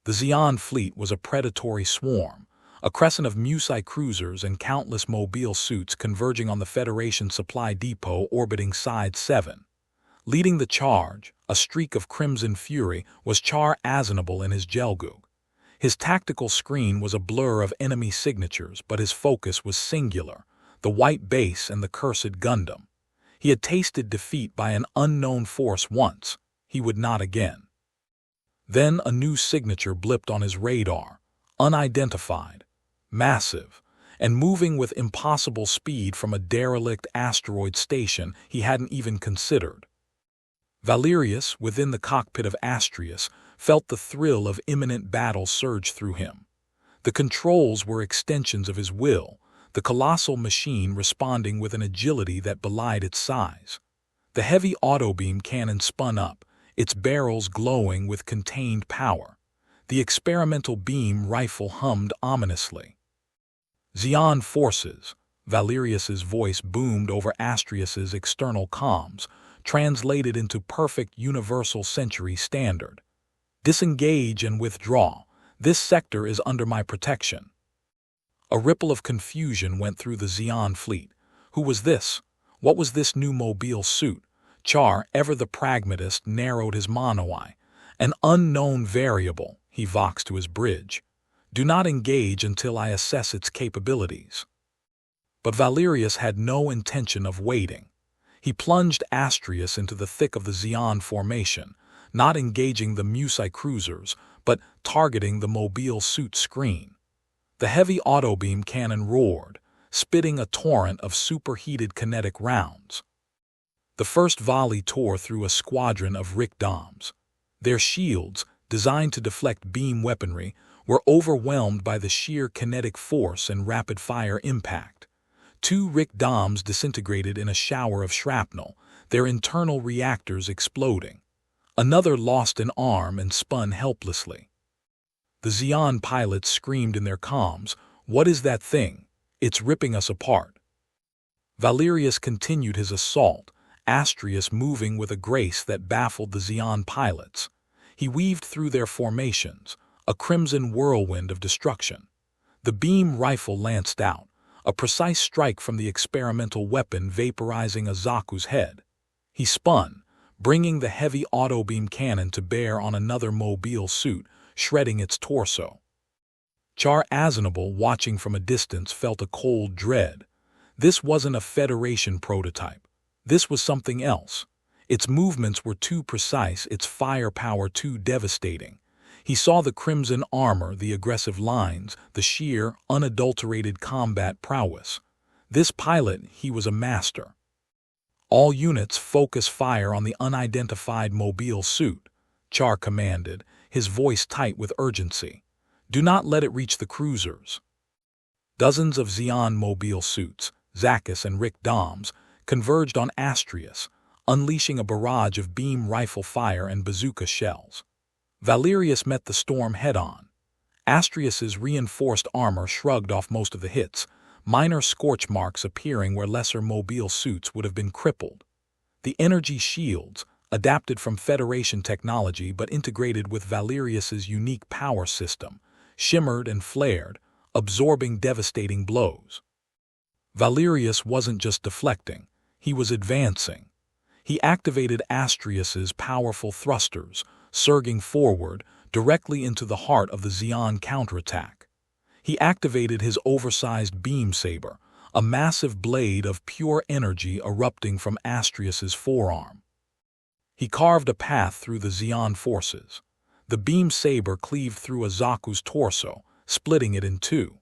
The Xi'an fleet was a predatory swarm, a crescent of Musi cruisers and countless mobile suits converging on the Federation supply depot orbiting Side 7. Leading the charge, a streak of crimson fury, was Char Aznable in his Gelgoog. His tactical screen was a blur of enemy signatures, but his focus was singular, the white base and the cursed Gundam. He had tasted defeat by an unknown force once. He would not again. Then a new signature blipped on his radar, unidentified, massive, and moving with impossible speed from a derelict asteroid station he hadn't even considered. Valerius, within the cockpit of Astrius, felt the thrill of imminent battle surge through him. The controls were extensions of his will, the colossal machine responding with an agility that belied its size. The heavy autobeam cannon spun up, its barrels glowing with contained power. The experimental beam rifle hummed ominously. Zeon forces, Valerius's voice boomed over Astrius's external comms, translated into perfect universal century standard. Disengage and withdraw. This sector is under my protection. A ripple of confusion went through the Zeon fleet. Who was this? What was this new mobile suit? Char, ever the pragmatist, narrowed his mono-eye. An unknown variable, he voxed to his bridge. Do not engage until I assess its capabilities. But Valerius had no intention of waiting. He plunged Astrius into the thick of the Zeon formation, not engaging the Musi cruisers, but targeting the mobile suit screen. The heavy autobeam cannon roared, spitting a torrent of superheated kinetic rounds. The first volley tore through a squadron of Rickdoms. Their shields, designed to deflect beam weaponry, were overwhelmed by the sheer kinetic force and rapid-fire impact. 2 Rickdoms disintegrated in a shower of shrapnel, their internal reactors exploding. Another lost an arm and spun helplessly. The Zeon pilots screamed in their comms, "What is that thing? It's ripping us apart." Valerius continued his assault, Astrius moving with a grace that baffled the Zeon pilots. He weaved through their formations, a crimson whirlwind of destruction. The beam rifle lanced out, a precise strike from the experimental weapon vaporizing a Zaku's head. He spun, bringing the heavy autobeam cannon to bear on another mobile suit, shredding its torso. Char Aznable, watching from a distance, felt a cold dread. This wasn't a Federation prototype. This was something else. Its movements were too precise, its firepower too devastating. He saw the crimson armor, the aggressive lines, the sheer, unadulterated combat prowess. This pilot, he was a master. All units focus fire on the unidentified mobile suit, Char commanded, his voice tight with urgency. Do not let it reach the cruisers. Dozens of Zeon mobile suits, Zakis and Rick Doms, converged on Astrius, unleashing a barrage of beam rifle fire and bazooka shells. Valerius met the storm head-on. Astrius's reinforced armor shrugged off most of the hits, minor scorch marks appearing where lesser mobile suits would have been crippled. The energy shields, adapted from Federation technology but integrated with Valerius's unique power system, shimmered and flared, absorbing devastating blows. Valerius wasn't just deflecting, he was advancing. He activated Astrius's powerful thrusters, surging forward, directly into the heart of the Zeon counterattack. He activated his oversized beam saber, a massive blade of pure energy erupting from Astrius's forearm. He carved a path through the Zeon forces. The beam saber cleaved through a Zaku's torso, splitting it in two.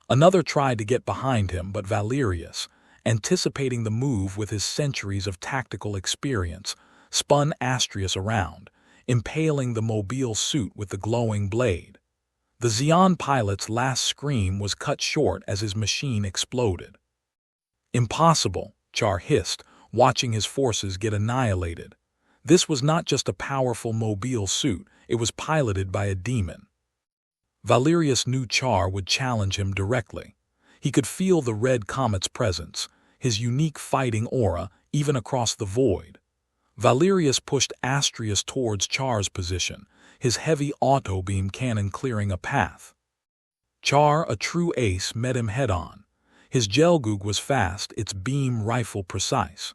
Another tried to get behind him, but Valerius, anticipating the move with his centuries of tactical experience, spun Astrius around, impaling the mobile suit with the glowing blade. The Zeon pilot's last scream was cut short as his machine exploded. Impossible, Char hissed, watching his forces get annihilated. This was not just a powerful mobile suit, it was piloted by a demon. Valerius knew Char would challenge him directly. He could feel the Red Comet's presence, his unique fighting aura, even across the void. Valerius pushed Astrius towards Char's position, his heavy auto-beam cannon clearing a path. Char, a true ace, met him head-on. His Gelgoog was fast, its beam rifle precise.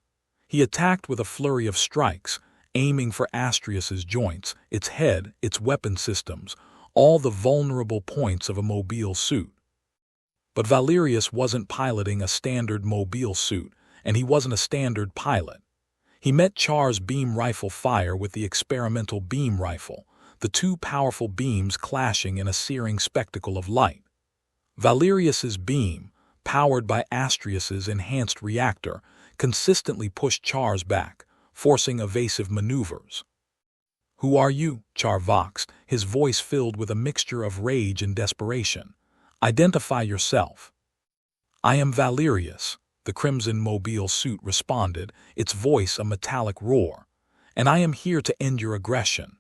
He attacked with a flurry of strikes, aiming for Astrius's joints, its head, its weapon systems, all the vulnerable points of a mobile suit. But Valerius wasn't piloting a standard mobile suit, and he wasn't a standard pilot. He met Char's beam rifle fire with the experimental beam rifle, the two powerful beams clashing in a searing spectacle of light. Valerius's beam, powered by Astrius's enhanced reactor, consistently pushed Char's back, forcing evasive maneuvers. "Who are you?" Char voxed, his voice filled with a mixture of rage and desperation. "Identify yourself." "I am Valerius," the crimson mobile suit responded, its voice a metallic roar, "and I am here to end your aggression."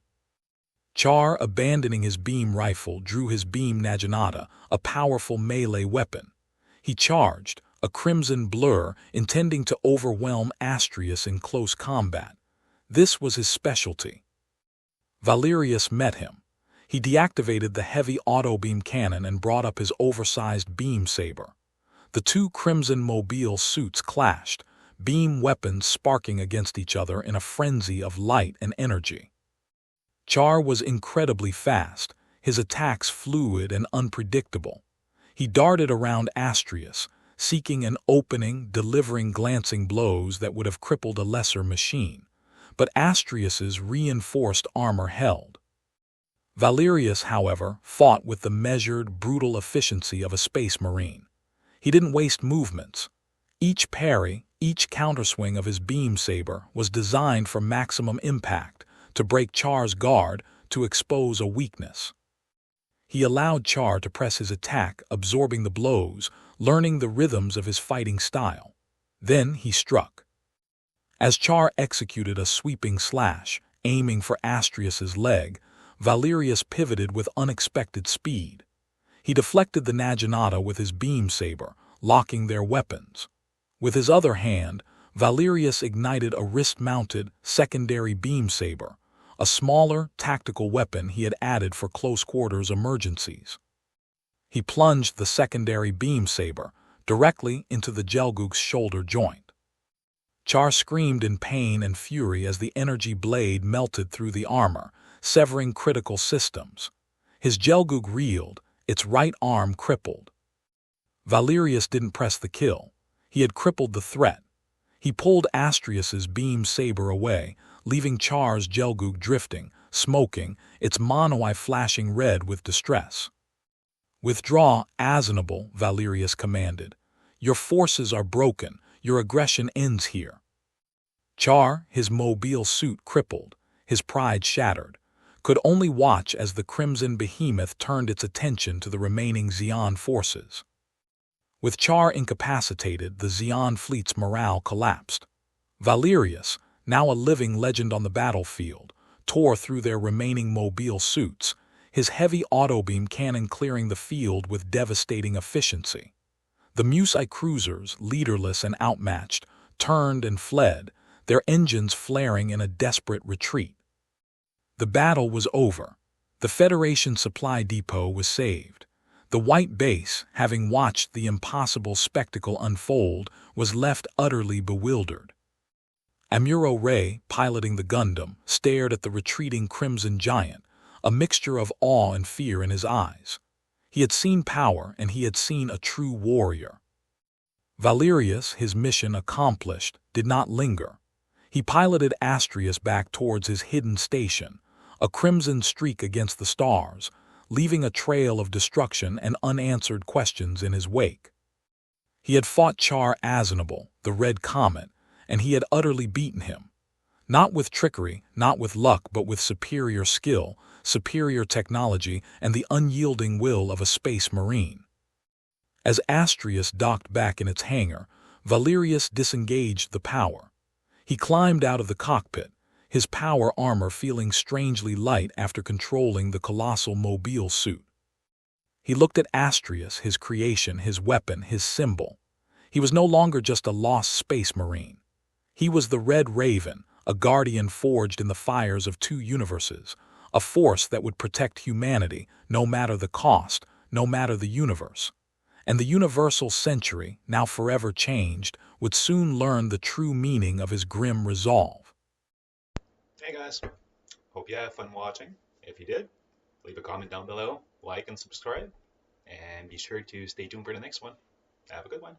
Char, abandoning his beam rifle, drew his beam naginata, a powerful melee weapon. He charged, a crimson blur, intending to overwhelm Astrius in close combat. This was his specialty. Valerius met him. He deactivated the heavy auto-beam cannon and brought up his oversized beam saber. The two crimson mobile suits clashed, beam weapons sparking against each other in a frenzy of light and energy. Char was incredibly fast, his attacks fluid and unpredictable. He darted around Astrius, seeking an opening, delivering glancing blows that would have crippled a lesser machine. But Astrius's reinforced armor held. Valerius, however, fought with the measured, brutal efficiency of a space marine. He didn't waste movements. Each parry, each counterswing of his beam saber was designed for maximum impact, to break Char's guard, to expose a weakness. He allowed Char to press his attack, absorbing the blows, learning the rhythms of his fighting style. Then he struck. As Char executed a sweeping slash, aiming for Astrius's leg, Valerius pivoted with unexpected speed. He deflected the naginata with his beam saber, locking their weapons. With his other hand, Valerius ignited a wrist-mounted secondary beam saber, a smaller, tactical weapon he had added for close-quarters emergencies. He plunged the secondary beam saber directly into the Gelgoog's shoulder joint. Char screamed in pain and fury as the energy blade melted through the armor, severing critical systems. His Gelgoog reeled, its right arm crippled. Valerius didn't press the kill. He had crippled the threat. He pulled Astrius's beam saber away, leaving Char's Gelgoog drifting, smoking, its mono-eye flashing red with distress. "Withdraw, Asinable," Valerius commanded. "Your forces are broken. Your aggression ends here." Char, his mobile suit crippled, his pride shattered, could only watch as the crimson behemoth turned its attention to the remaining Xian forces. With Char incapacitated, the Xian fleet's morale collapsed. Valerius, now a living legend on the battlefield, tore through their remaining mobile suits, his heavy auto-beam cannon clearing the field with devastating efficiency. The Musai cruisers, leaderless and outmatched, turned and fled, their engines flaring in a desperate retreat. The battle was over. The Federation supply depot was saved. The white base, having watched the impossible spectacle unfold, was left utterly bewildered. Amuro Ray, piloting the Gundam, stared at the retreating crimson giant, a mixture of awe and fear in his eyes. He had seen power, and he had seen a true warrior. Valerius, his mission accomplished, did not linger. He piloted Astrius back towards his hidden station, a crimson streak against the stars, leaving a trail of destruction and unanswered questions in his wake. He had fought Char Asinable, the Red Comet, and he had utterly beaten him. Not with trickery, not with luck, but with superior skill, superior technology, and the unyielding will of a space marine. As Astrius docked back in its hangar, Valerius disengaged the power. He climbed out of the cockpit, his power armor feeling strangely light after controlling the colossal mobile suit. He looked at Astrius, his creation, his weapon, his symbol. He was no longer just a lost space marine. He was the Red Raven, a guardian forged in the fires of two universes, a force that would protect humanity, no matter the cost, no matter the universe. And the universal century, now forever changed, would soon learn the true meaning of his grim resolve. Hey guys, hope you had fun watching. If you did, leave a comment down below, like and subscribe, and be sure to stay tuned for the next one. Have a good one.